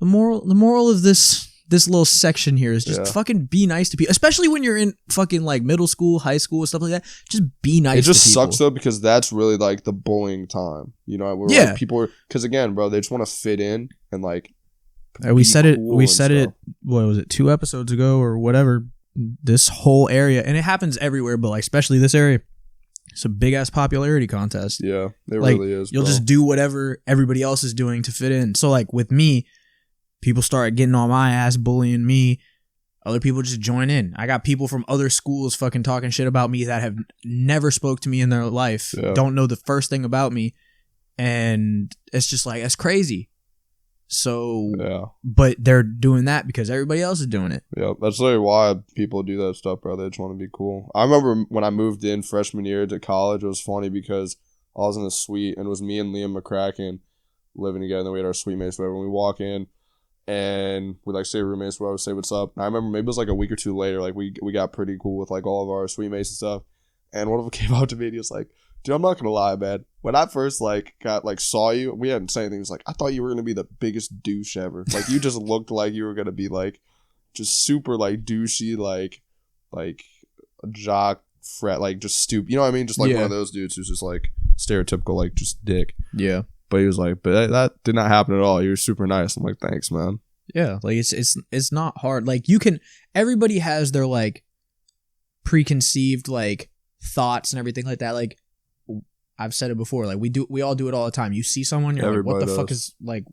the moral. The moral of this little section here is just fucking be nice to people, especially when you're in fucking like middle school, high school, stuff like that. Just be nice. It just sucks though because that's really like the bullying time. You know, where like, people are because again, bro, they just want to fit in and like. We said it. We said it. What was it? 2 episodes ago or whatever. This whole area, and it happens everywhere, but like especially this area. It's a big ass popularity contest. Yeah, it like, really is. You'll just do whatever everybody else is doing to fit in. So like with me, people start getting on my ass, bullying me. Other people just join in. I got people from other schools fucking talking shit about me that have never spoke to me in their life. Yeah. Don't know the first thing about me. And it's just like, that's crazy. So, but they're doing that because everybody else is doing it. Yeah, that's literally why people do that stuff, bro. They just want to be cool. I remember when I moved in freshman year to college, it was funny because I was in a suite and it was me and Liam McCracken living together. And then we had our suite mates, whatever. And we walk in and we like say roommates, whatever, say what's up. And I remember maybe it was like a week or two later, like we got pretty cool with like all of our suite mates and stuff. And one of them came up to me and he was like, dude, I'm not gonna lie, man. When I first saw you, we hadn't said anything. It was like, I thought you were gonna be the biggest douche ever. Like you just looked like you were gonna be like just super like douchey, like a jock fret, like just stupid. You know what I mean? Just like one of those dudes who's just like stereotypical, like just dick. Yeah. But he was like, but that did not happen at all. You're super nice. I'm like, thanks, man. Yeah, like it's not hard. Like you can. Everybody has their like preconceived like thoughts and everything like that. Like. I've said it before, like we all do it all the time. You see someone, you're like, what the fuck is like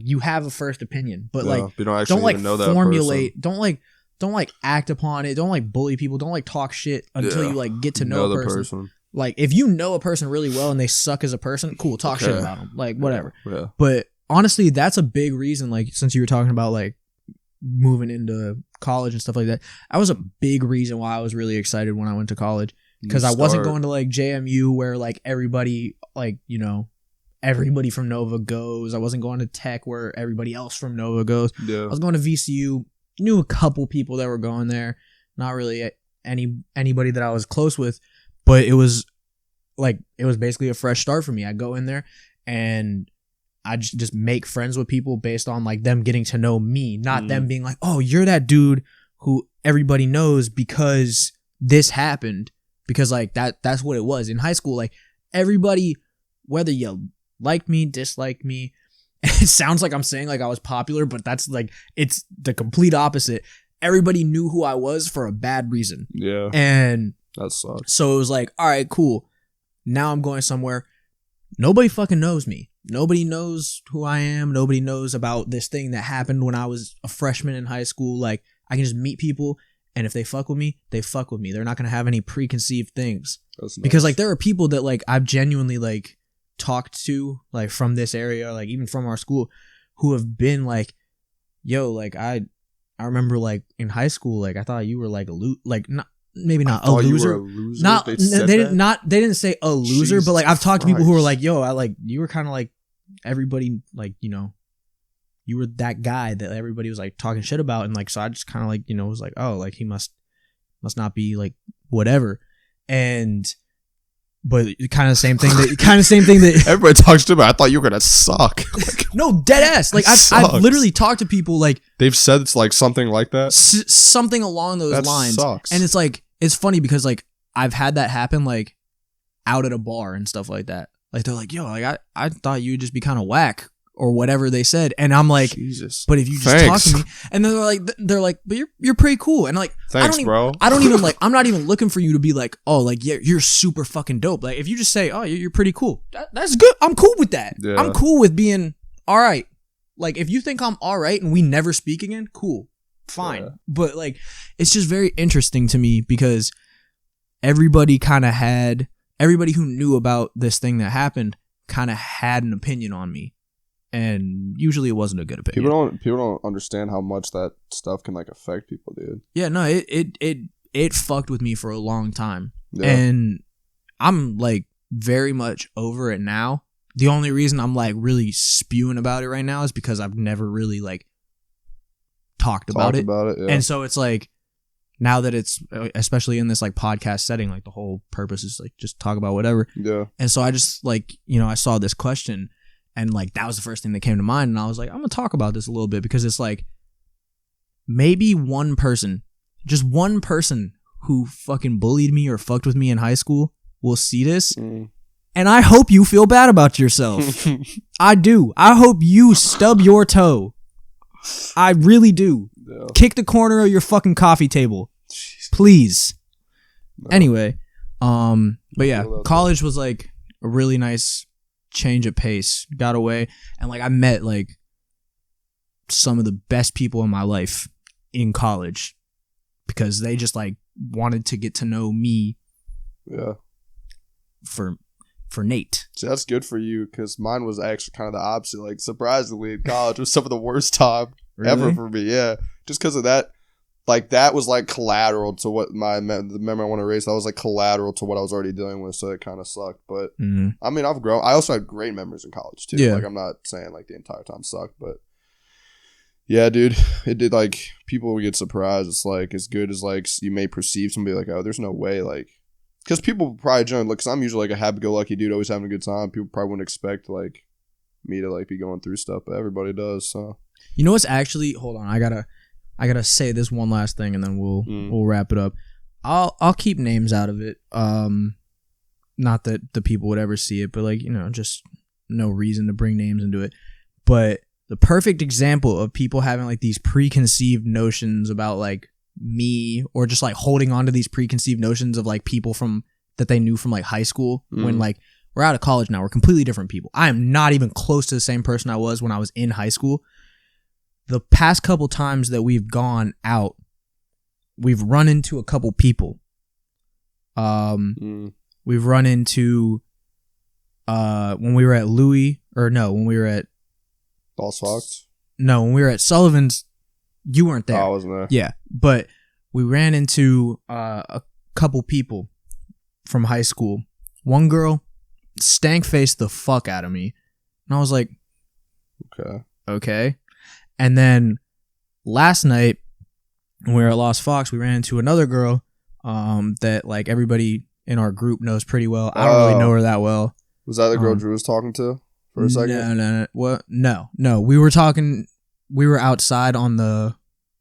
you have a first opinion, but like you don't actually like know that formulate, person. don't like act upon it, don't like bully people, don't like talk shit until you like get to know a person. Like if you know a person really well and they suck as a person, cool, talk shit about them, like whatever. Yeah. But honestly, that's a big reason. Like since you were talking about like moving into college and stuff like that, that was a big reason why I was really excited when I went to college. Because I wasn't going to like JMU where like everybody like, you know, everybody from Nova goes. I wasn't going to Tech where everybody else from Nova goes. Yeah. I was going to VCU. Knew a couple people that were going there. Not really anybody that I was close with. But it was basically a fresh start for me. I go in there and I just make friends with people based on like them getting to know me. Not them being like, oh, you're that dude who everybody knows because this happened. Because like that's what it was in high school. Like everybody, whether you like me, dislike me, it sounds like I'm saying like I was popular, but that's like it's the complete opposite. Everybody knew who I was for a bad reason. Yeah, and that sucks. So it was like, all right, cool. Now I'm going somewhere. Nobody fucking knows me. Nobody knows who I am. Nobody knows about this thing that happened when I was a freshman in high school. Like I can just meet people. And if they fuck with me, they fuck with me. They're not going to have any preconceived things. That's nice. Because, like, there are people that, like, I've genuinely, like, talked to, like, from this area, like, even from our school, who have been, like, yo, like, I remember, like, in high school, like, I thought you were, like, not maybe not a loser. You were a loser. Not, they didn't say a loser, Jesus but, like, I've talked to people who were, like, yo, you were kind of, like, everybody, like, you know, you were that guy that everybody was like talking shit about, and like so I just kind of like, you know, was like, oh, like he must not be like whatever, but kind of the same thing that everybody talks to me. I thought you were gonna suck. Like, no, dead ass. Like I've literally talked to people like they've said it's like something like that, something along those lines. Sucks. And it's like it's funny because like I've had that happen like out at a bar and stuff like that. Like they're like, yo, like I thought you'd just be kind of whack. Or whatever they said, and I'm like, Jesus. But if you just talk to me, and then they're like, but you're pretty cool, and like, thanks, bro. I don't even like, I'm not even looking for you to be like, oh, like yeah, you're super fucking dope. Like if you just say, oh, you're pretty cool, that's good. I'm cool with that. Yeah. I'm cool with being all right. Like if you think I'm all right and we never speak again, cool, fine. Yeah. But like, it's just very interesting to me because everybody who knew about this thing that happened kind of had an opinion on me. and usually it wasn't a good opinion. People don't understand how much that stuff can like affect people, dude. Yeah, no, it fucked with me for a long time. Yeah. And I'm like very much over it now. The only reason I'm like really spewing about it right now is because I've never really like talked about it. Yeah. And so it's like now that it's especially in this like podcast setting, like the whole purpose is like just talk about whatever. Yeah. And so I just like, you know, I saw this question and like that was the first thing that came to mind, and I was like, I'm gonna talk about this a little bit because it's like maybe one person, just one person who fucking bullied me or fucked with me in high school will see this. And I hope you feel bad about yourself. I do. I hope you stub your toe. I really do. Yeah. Kick the corner of your fucking coffee table. Jeez. Please. No. Anyway, but yeah, college was like a really nice change of pace. Got away, and like I met like some of the best people in my life in college because they just like wanted to get to know me. Yeah. For Nate. See, that's good for you because mine was actually kind of the opposite. Like, surprisingly, in college was some of the worst time ever for me. Yeah. Just because of that. Like, that was like collateral to what the memory I want to erase. That was like collateral to what I was already dealing with. So it kind of sucked. But I mean, I've grown. I also had great memories in college too. Yeah. Like, I'm not saying like the entire time sucked, but yeah, dude, it did. Like, people would get surprised. It's like as good as like you may perceive somebody like, oh, there's no way. Like, because people probably generally look, because I'm usually like a happy-go-lucky dude, always having a good time. People probably wouldn't expect like me to like be going through stuff, but everybody does. So you know what's actually? Hold on, I gotta say this one last thing, and then we'll wrap it up. I'll keep names out of it. Not that the people would ever see it, but like, you know, just no reason to bring names into it. But the perfect example of people having like these preconceived notions about like me, or just like holding on to these preconceived notions of like people from that they knew from like high school, when like we're out of college now, we're completely different people. I am not even close to the same person I was when I was in high school. The past couple times that we've gone out, we've run into a couple people. We've run into when we were at when we were at False Fox. No, when we were at Sullivan's. You weren't there. Oh, I wasn't there. Yeah, but we ran into a couple people from high school. One girl stank-faced the fuck out of me. And I was like, okay. And then last night, when we were at Lost Fox, we ran into another girl that like everybody in our group knows pretty well. I don't really know her that well. Was that the girl Drew was talking to for a second? No. What? No. We were talking... We were outside on the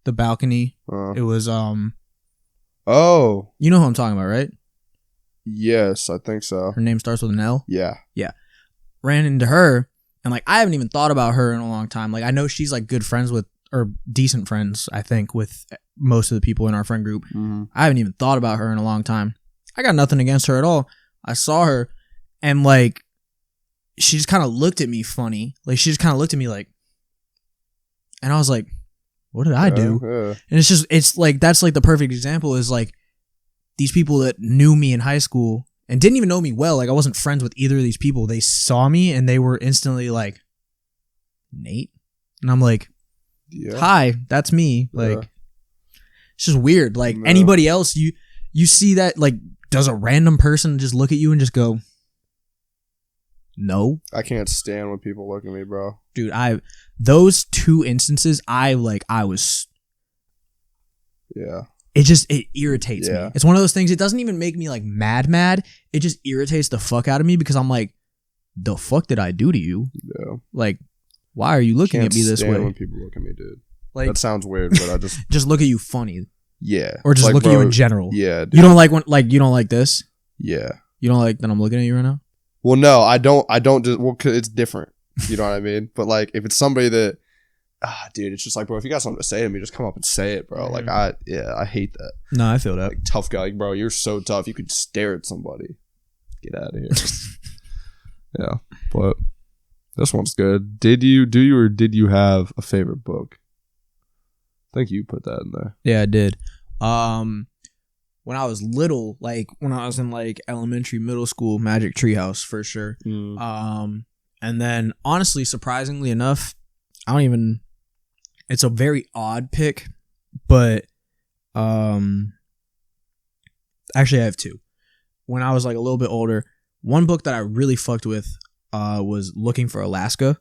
balcony. It was Oh. You know who I'm talking about, right? Yes, I think so. Her name starts with an L? Yeah. Ran into her, and like I haven't even thought about her in a long time. Like I know she's like good friends with, or decent friends, I think, with most of the people in our friend group. I haven't even thought about her in a long time. I got nothing against her at all. I saw her, and like she just kind of looked at me funny. Like she just kind of looked at me like, and I was like, what did I do? Yeah. And it's like, that's like the perfect example is like these people that knew me in high school and didn't even know me well. Like I wasn't friends with either of these people. They saw me and they were instantly like, Nate? And I'm like, hi, that's me. Like, it's just weird. Like anybody else, you see that, like, does a random person just look at you and just go, no? I can't stand when people look at me, bro. Dude, those two instances, I was... Yeah. It irritates me. It's one of those things, it doesn't even make me, like, mad. It just irritates the fuck out of me because I'm like, the fuck did I do to you? Yeah. Like, why are you looking at me this way? I can't stand when people look at me, dude. Like, that sounds weird, but I just... just look at you funny. Yeah. Or just like, look at you in general. Yeah, dude. You don't like when, like, you don't like this? Yeah. You don't like that I'm looking at you right now? Well, no, I don't just, well, 'cause it's different. You know what I mean? But like, if it's somebody that, dude, it's just like, bro, if you got something to say to me, just come up and say it, bro. Like, I hate that. No, I feel that. Like, tough guy, like, bro, you're so tough. You could stare at somebody. Get out of here. Yeah, but this one's good. Did you have a favorite book? I think you put that in there. Yeah, I did. When I was little, like when I was in like elementary, middle school, Magic Treehouse for sure. And then, honestly, surprisingly enough, it's a very odd pick, but actually I have two. When I was like a little bit older, one book that I really fucked with was Looking for Alaska.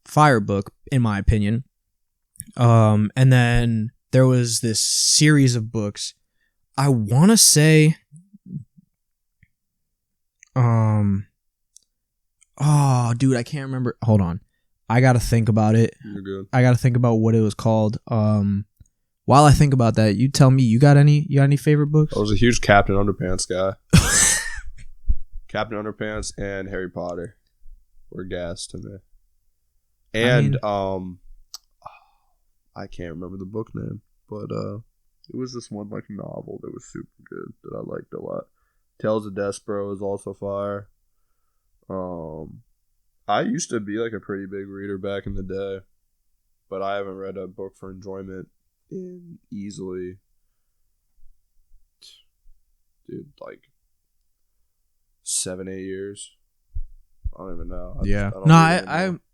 Fire book, in my opinion. And then there was this series of books. I want to say, oh, dude, I can't remember. Hold on. I got to think about it. You're good. I got to think about what it was called. While I think about that, you tell me, you got any favorite books? I was a huge Captain Underpants guy. Captain Underpants and Harry Potter were gas to me. And I can't remember the book name, but it was this one like novel that was super good that I liked a lot. Tales of Despero is also fire. I used to be like a pretty big reader back in the day, but I haven't read a book for enjoyment in easily, dude, like 7-8 years. I don't even know.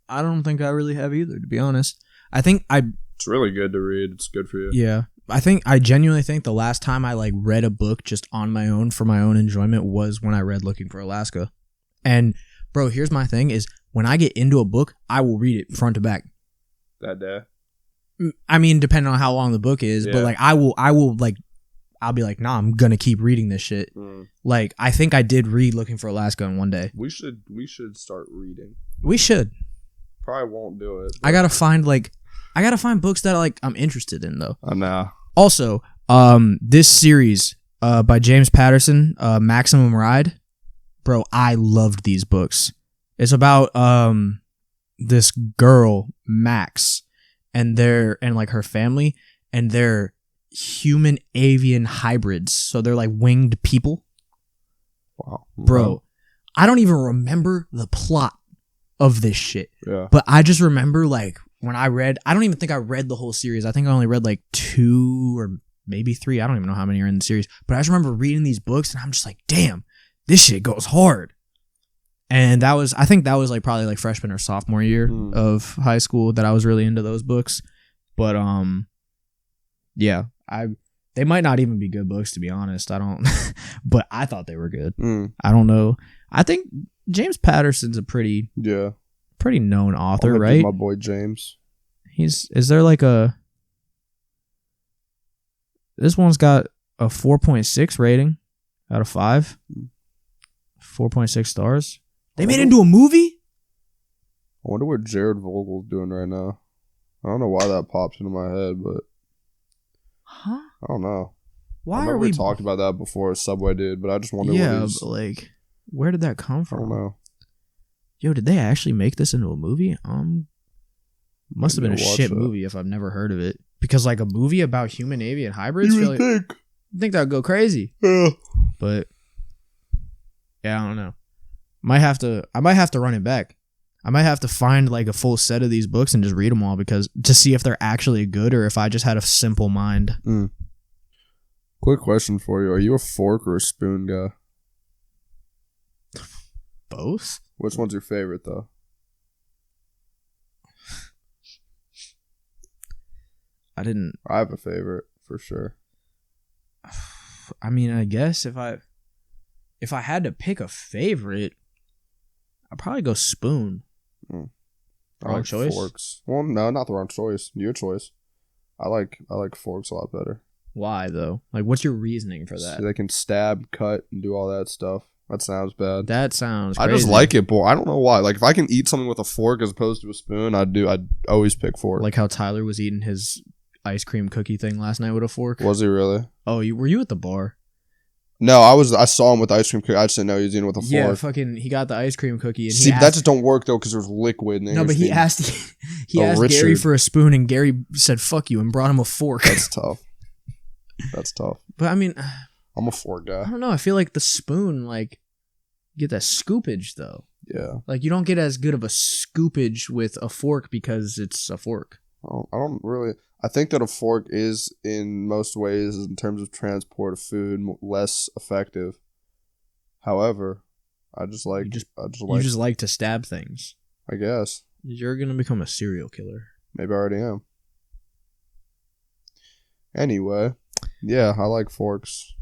I don't think I really have either, to be honest. It's really good to read. It's good for you. Yeah. I genuinely think the last time I like read a book just on my own for my own enjoyment was when I read Looking for Alaska. And bro, here's my thing is when I get into a book, I will read it front to back. That day? I mean, depending on how long the book is, but like I'll be like, nah, I'm gonna keep reading this shit. Like, I think I did read Looking for Alaska in one day. We should start reading. We should. Probably won't do it. I gotta find books that like I'm interested in though. I know. Also, this series by James Patterson, Maximum Ride, bro, I loved these books. It's about this girl, Max, and like her family, and they're human avian hybrids. So they're like winged people. Wow. Bro, I don't even remember the plot of this shit. Yeah. But I just remember like when I don't even think I read the whole series. I think I only read like 2 or maybe 3. I don't even know how many are in the series. But I just remember reading these books and I'm just like, damn, this shit goes hard. And I think that was like probably like freshman or sophomore year of high school that I was really into those books. But yeah, they might not even be good books, to be honest. I don't, but I thought they were good. I don't know. I think James Patterson's a pretty known author, right? My boy James. Is there like this one's got a 4.6 rating out of 5. 4.6 stars. They made it into a movie? I wonder what Jared Vogel's doing right now. I don't know why that pops into my head, but huh? I don't know. Why I remember are we talked about that before Subway did, but I just wonder yeah, what he's... but like, where did that come from? I don't know. Yo, did they actually make this into a movie? Must have been a shit movie if I've never heard of it. Because like a movie about human avian hybrids, You would think. I think that would go crazy. Yeah. But yeah, I don't know. I might have to run it back. I might have to find like a full set of these books and just read them all because to see if they're actually good or if I just had a simple mind. Quick question for you. Are you a fork or a spoon guy? Both? Which one's your favorite though? I have a favorite for sure. I mean, I guess if I had to pick a favorite, I'd probably go spoon. Wrong choice? Forks. Well, no, not the wrong choice. Your choice. I like forks a lot better. Why though? Like, what's your reasoning for that? So they can stab, cut, and do all that stuff. That sounds bad. That sounds crazy. I just like it, but I don't know why. Like, if I can eat something with a fork as opposed to a spoon, I'd always pick fork. Like how Tyler was eating his ice cream cookie thing last night with a fork. Was he really? Oh, were you at the bar? No, I saw him with the ice cream cookie. I just didn't know he was eating with a fork. Yeah, he got the ice cream cookie. And see, that just don't work though because there's liquid in there. No, but he asked Gary for a spoon, and Gary said "fuck you" and brought him a fork. That's tough. That's tough. But I mean, I'm a fork guy. I don't know. I feel like the spoon, like, you get that scoopage though. Yeah. Like you don't get as good of a scoopage with a fork because it's a fork. I don't really. I think that a fork is, in most ways, in terms of transport of food, less effective. However, I just like to stab things. I guess. You're gonna become a serial killer. Maybe I already am. Anyway, yeah, I like forks.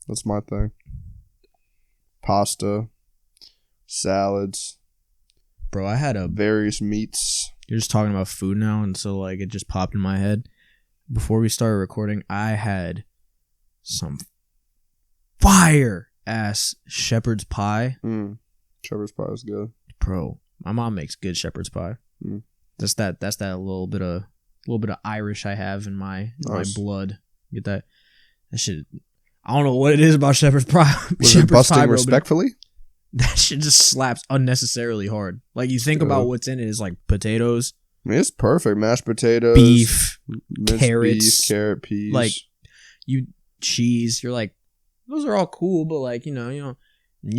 That's my thing. Pasta, salads. Bro, I had various meats. You're just talking about food now, and so like it just popped in my head. Before we started recording, I had some fire ass shepherd's pie. Shepherd's pie is good. Bro, my mom makes good shepherd's pie. That's that little bit of Irish I have in my blood. Get that shit. I don't know what it is about shepherd's pie. Was it busting respectfully? That shit just slaps unnecessarily hard. Like you think about what's in it is like potatoes. I mean, it's perfect. Mashed potatoes, beef, carrots, carrot, peas, like cheese. You're like, those are all cool, but like you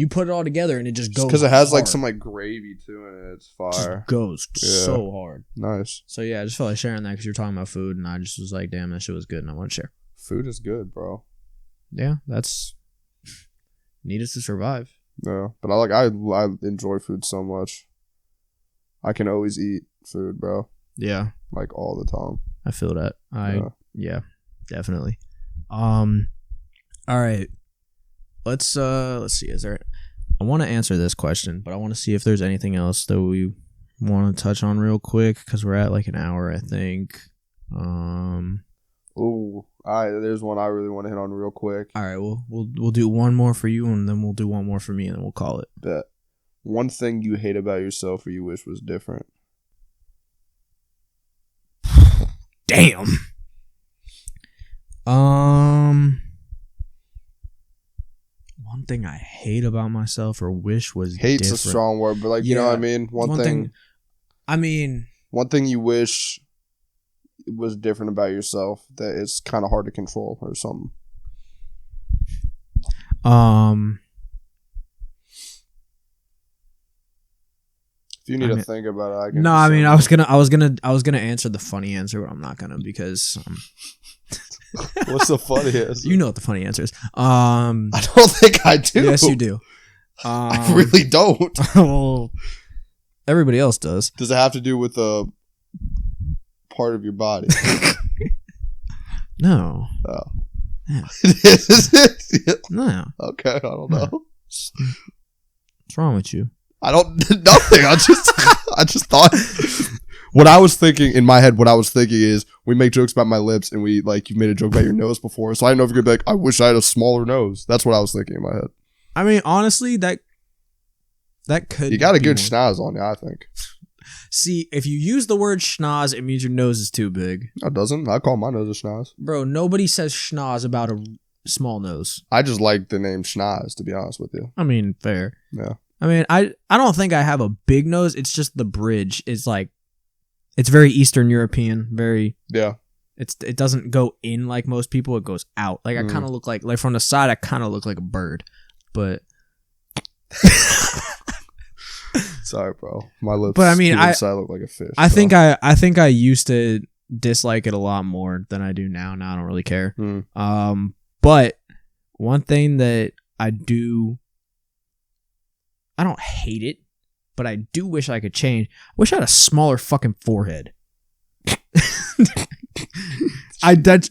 put it all together and it just goes. Because it has hard. like some like gravy too in it. It's fire. Just goes so hard. Nice. So yeah, I just felt like sharing that because you're talking about food, and I just was like, damn, that shit was good, and I want to share. Food is good, bro. Yeah, that's needed to survive. Yeah, but I enjoy food so much. I can always eat food, bro. Yeah, like all the time. I feel that. Yeah, definitely. All right. Let's see. I want to answer this question, but I want to see if there's anything else that we want to touch on real quick because we're at like an hour, I think. There's one I really want to hit on real quick. All right, we'll do one more for you, and then we'll do one more for me, and then we'll call it. Bet. One thing you hate about yourself or you wish was different. Damn. One thing I hate about myself or wish was Hate's different. a strong word, but like you know what I mean. One thing. One thing you wish was different about yourself that it's kind of hard to control or something. If you need to think about it, I can. No, I mean, I was gonna answer the funny answer, but I'm not gonna because. What's the funny answer? You know what the funny answer is. I don't think I do. Yes, you do. I really don't. Well, everybody else does. Does it have to do with a part of your body? No. Oh. Yeah. Is it? No. Okay, I don't know. What's wrong with you? I don't. Nothing. I just thought. What I was thinking in my head, is we make jokes about my lips, and you made a joke about your nose before, so I didn't know if you're gonna be like, I wish I had a smaller nose. That's what I was thinking in my head. I mean, honestly, that could. You got a good schnoz on you, I think. See, if you use the word schnoz, it means your nose is too big. No, it doesn't. I call my nose a schnoz. Bro, nobody says schnoz about a small nose. I just like the name schnoz, to be honest with you. I mean, fair. Yeah. I mean, I don't think I have a big nose. It's just the bridge. It's like, it's very Eastern European. Very. Yeah. It doesn't go in like most people. It goes out. Like I kind of look like from the side. I kind of look like a bird, but. Sorry, bro. My lips. But I mean, I look like a fish. I think I used to dislike it a lot more than I do now. Now I don't really care. But one thing that I don't hate it, but I do wish I could change. I wish I had a smaller fucking forehead.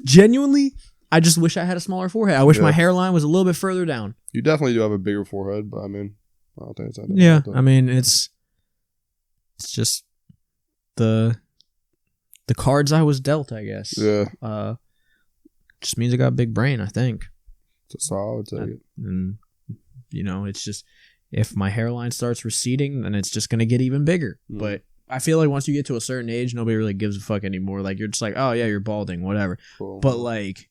Genuinely, I just wish I had a smaller forehead. I wish my hairline was a little bit further down. You definitely do have a bigger forehead, but I mean, I don't think it's that. Yeah, I mean, it's just the cards I was dealt, I guess. Yeah. Just means I got a big brain, I think. That's how I would take it. And it's just if my hairline starts receding, then it's just gonna get even bigger. But I feel like once you get to a certain age, nobody really gives a fuck anymore. Like you're just like, oh yeah, you're balding, whatever. Cool. But like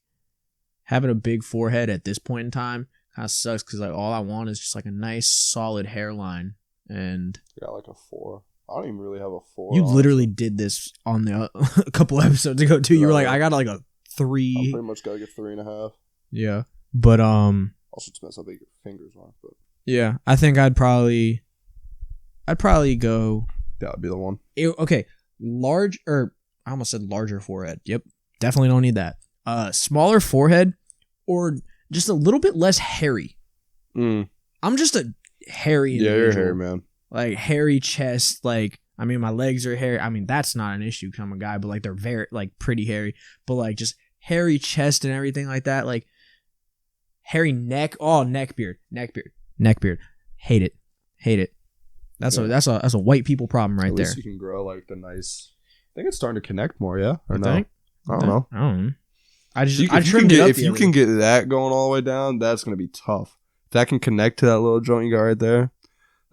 having a big forehead at this point in time kind of sucks because like all I want is just like a nice solid hairline. And you got like a 4. I don't even really have a 4. You literally did this on the a couple episodes ago too. You were like, I got like a 3. I pretty much gotta get 3.5. Yeah, but also depends how big your fingers are. But yeah, I think I'd probably go. That would be the one. Okay, I almost said larger forehead. Yep, definitely don't need that. Smaller forehead or just a little bit less hairy. I'm just a hairy Yeah, individual. you're a hairy man. Like hairy chest, like I mean my legs are hairy. I mean that's not an issue because I'm a guy, but like they're very like pretty hairy. But like just hairy chest and everything like that, like hairy neck. Oh, neck beard. Hate it. That's a white people problem right At there. least you can grow like the nice. I think it's starting to connect more. Yeah, or You no? think? I don't know. I don't know. I If trimmed it up. if you can get that going all the way down, that's gonna be tough. If that can connect to that little joint you got right there,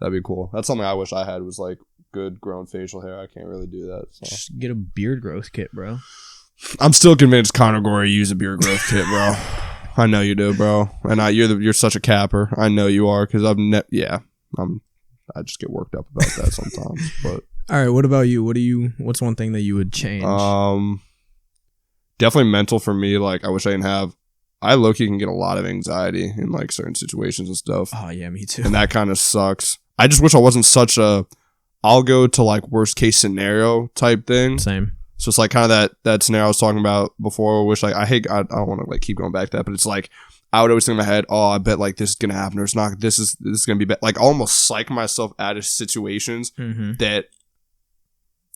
that'd be cool. That's something I wish I had was like good grown facial hair. I can't really do that. So. Just get a beard growth kit, bro. I'm still convinced Conor Gorey used a beard growth kit, bro. I know you do, bro. And you're such a capper. I know you are because I just get worked up about that sometimes. But all right, what about you? What's one thing that you would change? Definitely mental for me. Like I wish I didn't have. I low-key can get a lot of anxiety in like certain situations and stuff. Oh yeah, me too. And that kind of sucks. I just wish I wasn't such a. I'll go to like worst case scenario type thing. Same. So it's like kind of that scenario I was talking about before, which like I don't want to like keep going back to that, but it's like I would always think in my head, oh, I bet like this is gonna happen or it's not. This is gonna be bad. Like almost psych myself out of situations that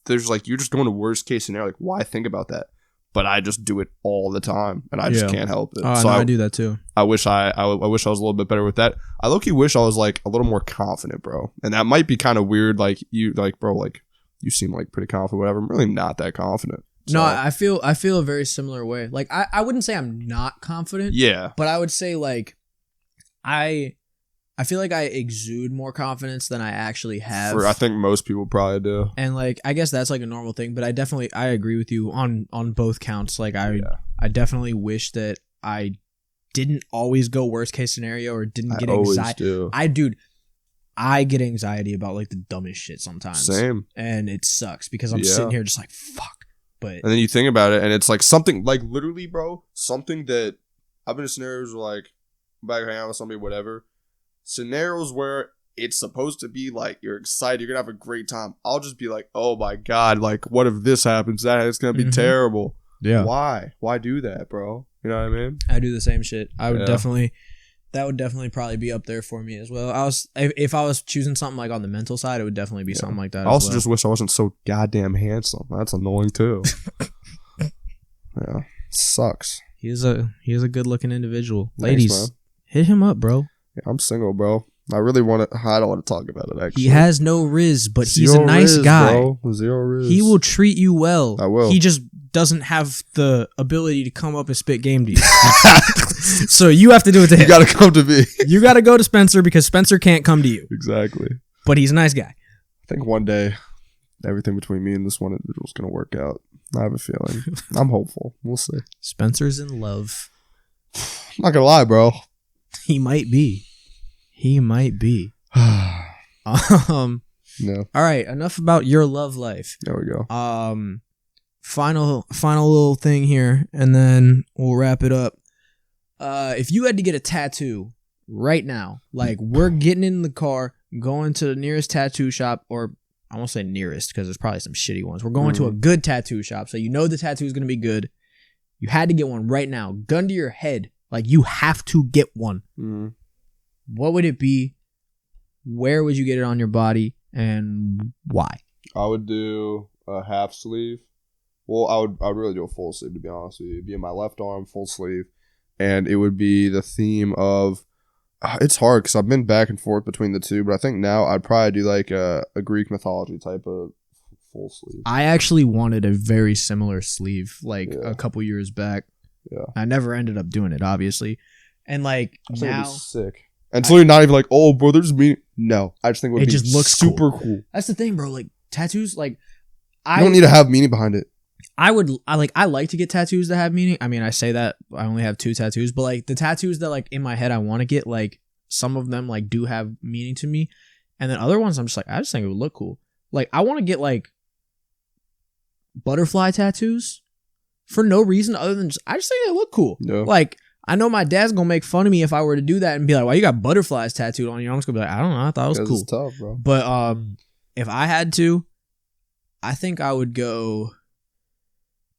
there's like you're just going to worst case scenario. Like why think about that? But I just do it all the time, and I just can't help it. Oh, so no, I do that too. I wish I was a little bit better with that. I low-key wish I was like a little more confident, bro. And that might be kind of weird. Like you, like bro, like you seem like pretty confident. Whatever. I'm really not that confident. So. No, I feel a very similar way. Like I wouldn't say I'm not confident. Yeah. But I would say like I feel like I exude more confidence than I actually have. I think most people probably do. And like I guess that's like a normal thing, but I agree with you on both counts. Like I definitely wish that I didn't always go worst case scenario or didn't get anxiety. I get anxiety about like the dumbest shit sometimes. Same. And it sucks because I'm sitting here just like fuck. But and then you think about it and it's like something like literally, bro, something that I've been in scenarios where like I'm back hanging out with somebody, whatever. Scenarios where it's supposed to be like you're excited, you're gonna have a great time. I'll just be like, oh my god, like what if this happens? It's gonna be terrible. Yeah. Why do that, bro? You know what I mean? I do the same shit. I would that would definitely probably be up there for me as well. If I was choosing something like on the mental side, it would definitely be something like that. I also just wish I wasn't so goddamn handsome. That's annoying too. Yeah, sucks. He is a good looking individual. Thanks, Ladies, man. hit him up, bro. Yeah, I'm single, bro. I really want to. I don't want to talk about it. Actually, he has no riz, but he's a nice guy. Bro. Zero riz. He will treat you well. I will. He just doesn't have the ability to come up and spit game to you. So you have to do it to him. You got to come to me. You got to go to Spencer because Spencer can't come to you. Exactly. But he's a nice guy. I think one day everything between me and this one individual is going to work out. I have a feeling. I'm hopeful. We'll see. Spencer's in love. I'm not going to lie, bro. He might be. No. All right, enough about your love life. There we go. Final little thing here, and then we'll wrap it up. If you had to get a tattoo right now, like we're getting in the car, going to the nearest tattoo shop, or I won't say nearest because there's probably some shitty ones. We're going to a good tattoo shop, so you know the tattoo is going to be good. You had to get one right now, gun to your head, like you have to get one. What would it be? Where would you get it on your body, and why? I would do a half sleeve. Well, I'd really do a full sleeve, to be honest with you. It'd be in my left arm, full sleeve. And it would be the theme of... it's hard because I've been back and forth between the two, but I think now I'd probably do like a Greek mythology type of full sleeve. I actually wanted a very similar sleeve like a couple years back. Yeah. I never ended up doing it, obviously. And like I think now... it'd be sick. Until you're not even like, oh, bro, there's me. No, I just think it would be just looks super cool. That's the thing, bro. Like tattoos, like you don't need to have meaning behind it. I like to get tattoos that have meaning. I mean, I say that I only have 2 tattoos, but like the tattoos that like in my head I want to get, like some of them like do have meaning to me, and then other ones I'm just like I just think it would look cool. Like I want to get like butterfly tattoos for no reason other than I just think they look cool. Yeah. Like I know my dad's gonna make fun of me if I were to do that and be like, "Why you got butterflies tattooed on you?" I'm just gonna be like, "I don't know, I thought it was cool." It's tough, bro. But if I had to, I think I would go.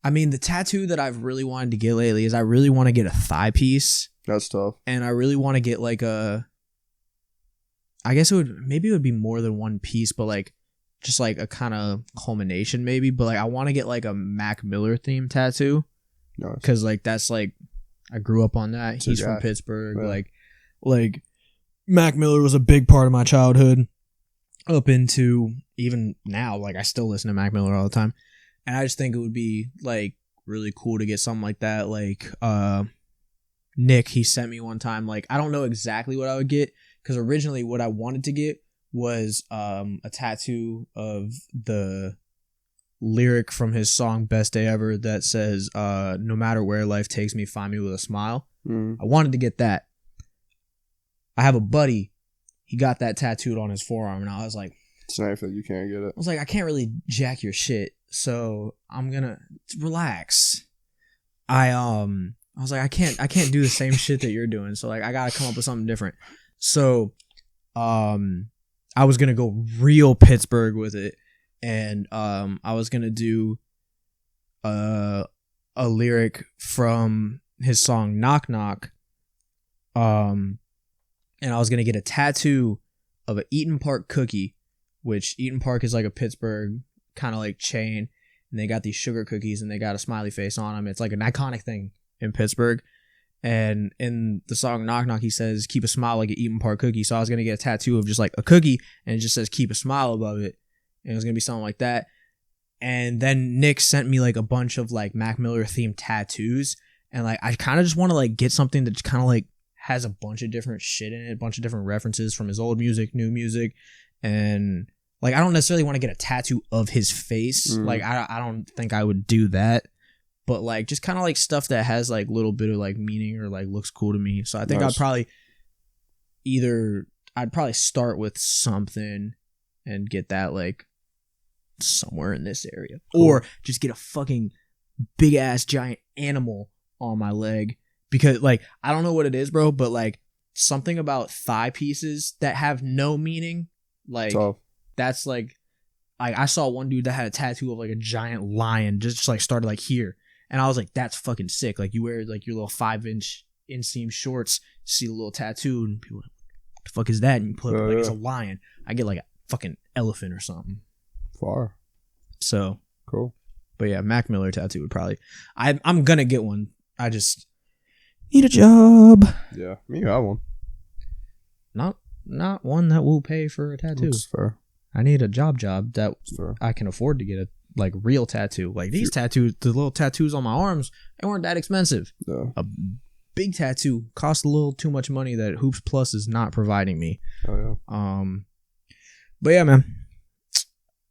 I mean, the tattoo that I've really wanted to get lately is I really want to get a thigh piece. That's tough. And I really want to get like a I guess it would be more than one piece, but like just like a kind of culmination maybe. But like I want to get like a Mac Miller themed tattoo. Nice. Because like that's like I grew up on that. He's from Pittsburgh. Yeah. Like Mac Miller was a big part of my childhood up into even now. Like I still listen to Mac Miller all the time. And I just think it would be like really cool to get something like that. Like Nick, he sent me one time. Like I don't know exactly what I would get because originally what I wanted to get was a tattoo of the lyric from his song Best Day Ever that says no matter where life takes me, find me with a smile. I wanted to get that. I have a buddy, he got that tattooed on his forearm, and I was like, it's nice that you can't get it. I was like, I can't really jack your shit, so I'm gonna relax. I was like, I can't do the same shit that you're doing, so like I gotta come up with something different. So I was gonna go real Pittsburgh with it, and I was gonna do a lyric from his song Knock Knock, and I was gonna get a tattoo of an Eaton Park cookie, which Eaton Park is like a Pittsburgh kind of like chain, and they got these sugar cookies and they got a smiley face on them. It's like an iconic thing in Pittsburgh. And in the song Knock Knock, he says, keep a smile like an Eaton Park cookie. So I was going to get a tattoo of just like a cookie, and it just says keep a smile above it. And it was going to be something like that. And then Nick sent me like a bunch of like Mac Miller themed tattoos. And like, I kind of just want to like get something that kind of like has a bunch of different shit in it, a bunch of different references from his old music, new music. And like, I don't necessarily want to get a tattoo of his face. Like, I don't think I would do that. But like, just kind of like stuff that has like little bit of like meaning or like looks cool to me. So I think I'd probably start with something and get that like somewhere in this area. Cool. Or just get a fucking big ass giant animal on my leg. Because like, I don't know what it is, bro, but like something about thigh pieces that have no meaning. Like that's like I saw one dude that had a tattoo of like a giant lion just like started like here. And I was like, that's fucking sick. Like you wear like your little 5-inch inseam shorts, see a little tattoo, and people are like, what the fuck is that? And you put it like it's a lion. I get like a fucking elephant or something. Far. So cool. But yeah, Mac Miller tattoo would probably I'm gonna get one. I just need a job. Yeah, me got one. Not one that will pay for a tattoo. That's fair. I need a job that I can afford to get a like real tattoo. Like these tattoos, the little tattoos on my arms, they weren't that expensive. Yeah. A big tattoo costs a little too much money that Hoops Plus is not providing me. Oh yeah. But yeah, man.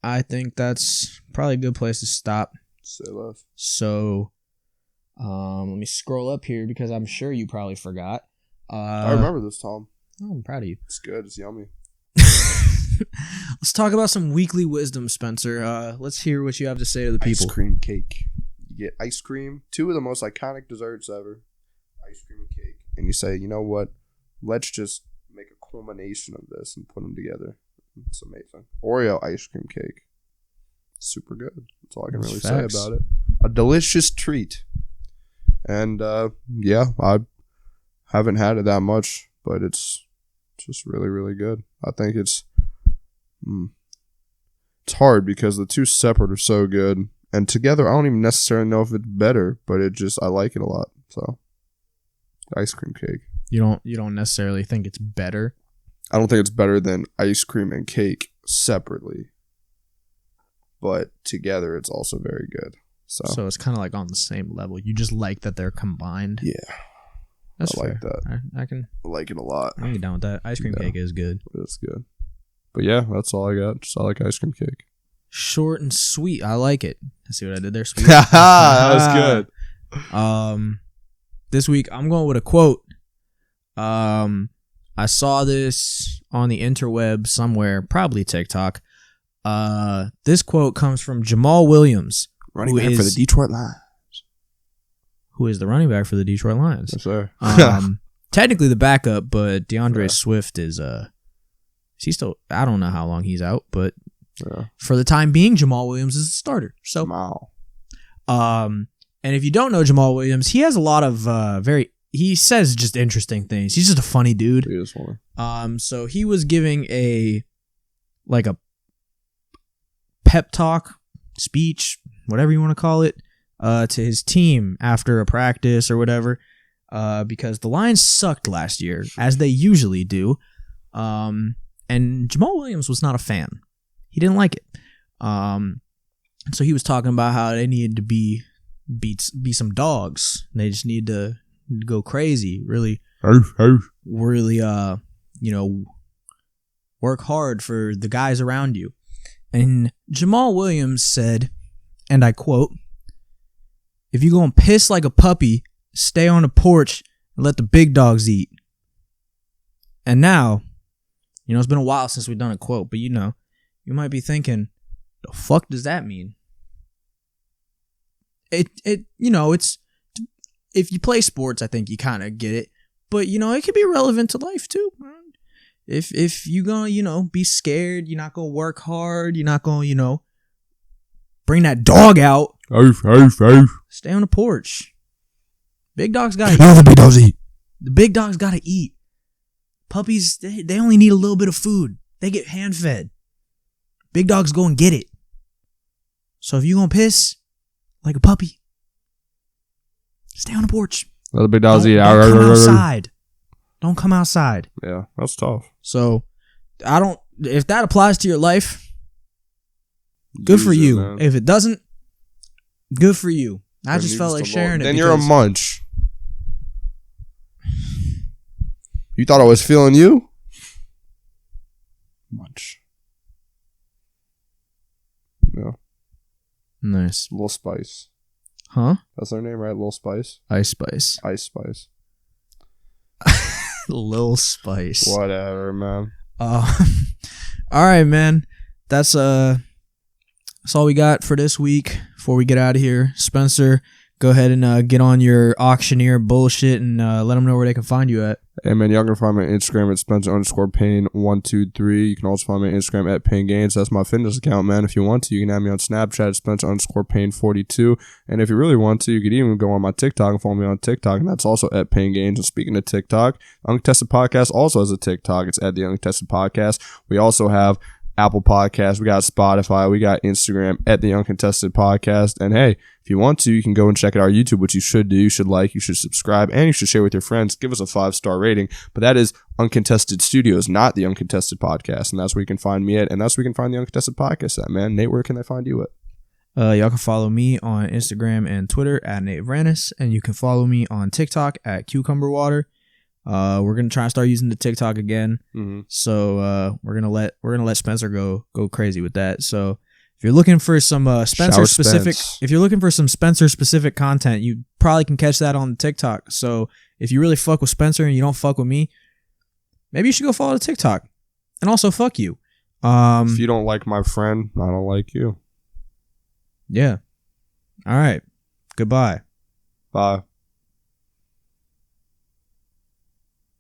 I think that's probably a good place to stop. Say less. So let me scroll up here because I'm sure you probably forgot. I remember this, Tom. Oh, I'm proud of you. It's good. It's yummy. Let's talk about some weekly wisdom, Spencer. Let's hear what you have to say to the people. Ice cream cake. You get ice cream, 2 of the most iconic desserts ever. Ice cream and cake. And you say, you know what? Let's just make a culmination of this and put them together. It's amazing. Oreo ice cream cake. Super good. That's all I can really say about it. A delicious treat. And yeah, I haven't had it that much, but it's just really, really good. I think it's hard because the two separate are so good, and together I don't even necessarily know if it's better, but I like it a lot. So ice cream cake. You don't necessarily think it's better? I don't think it's better than ice cream and cake separately, but together it's also very good. So it's kind of like on the same level. You just like that they're combined. Yeah, that's fair. Like that. I like it a lot. I can get down with that. Ice cream cake is good. It's good. But yeah, that's all I got. I like ice cream cake. Short and sweet. I like it. See what I did there? Sweet. That was good. This week I'm going with a quote. I saw this on the interweb somewhere, probably TikTok. This quote comes from Jamal Williams, running back for the Detroit Lions. Who is the running back for the Detroit Lions? Yes, sir. Technically the backup, but DeAndre Swift is he's still, I don't know how long he's out, but for the time being, Jamal Williams is the starter. So, Jamal. And if you don't know Jamal Williams, he has a lot of very he says just interesting things. He's just a funny dude. He is funny. So he was giving a pep talk, speech, whatever you want to call it, to his team after a practice or whatever, because the Lions sucked last year, as they usually do. And Jamal Williams was not a fan. He didn't like it. So he was talking about how they needed to be some dogs. They just need to go crazy, really, work hard for the guys around you. And Jamal Williams said, and I quote, "If you're going to piss like a puppy, stay on the porch and let the big dogs eat." And now, it's been a while since we've done a quote, but you might be thinking, the fuck does that mean? It's, if you play sports, I think you kind of get it, but it can be relevant to life too. If you're gonna, be scared, you're not gonna work hard, you're not gonna, bring that dog out. Stay on the porch. Big dogs gotta eat. The big dogs eat. The big dogs gotta eat. Puppies, they only need a little bit of food. They get hand fed. Big dogs go and get it. So if you're gonna piss like a puppy, stay on the porch. Let the big dogs eat. Don't come outside. Don't come outside. Yeah, that's tough. So if that applies to your life, good for you. Man. If it doesn't, good for you. I just felt like sharing it. Then you're a munch. You thought I was feeling you? Munch. Yeah. Nice. Little Spice. Huh? That's her name, right? Little Spice? Ice Spice. Ice Spice. Lil Spice. Whatever, man. All right, man. That's all we got for this week. Before we get out of here, Spencer, go ahead and get on your auctioneer bullshit and let them know where they can find you at. Hey, man, y'all can find me on Instagram at Spencer_Payne123. You can also find me on Instagram at Payne Gains. That's my fitness account, man. If you want to, you can have me on Snapchat at Spencer_Payne42. And if you really want to, you could even go on my TikTok and follow me on TikTok, and that's also at Payne Gains. And speaking of TikTok, Uncontested Podcast also has a TikTok. It's at the Uncontested Podcast. We also have Apple Podcasts, we got Spotify, we got Instagram at the Uncontested Podcast. And hey, if you want to, you can go and check out our YouTube, which you should do. You should like, you should subscribe, and you should share with your friends. Give us a 5-star rating. But that is Uncontested Studios, not the Uncontested Podcast. And that's where you can find me at, and that's where you can find the Uncontested Podcast at, man. Nate, where can they find you at? Y'all can follow me on Instagram and Twitter at Nate Vranis, and you can follow me on TikTok at Cucumber Water. We're gonna try and start using the TikTok again. Mm-hmm. So we're gonna let Spencer go crazy with that. So if you're looking for some Spencer specific content, you probably can catch that on the TikTok. So if you really fuck with Spencer and you don't fuck with me, maybe you should go follow the TikTok. And also fuck you. If you don't like my friend, I don't like you. Yeah. All right. Goodbye. Bye.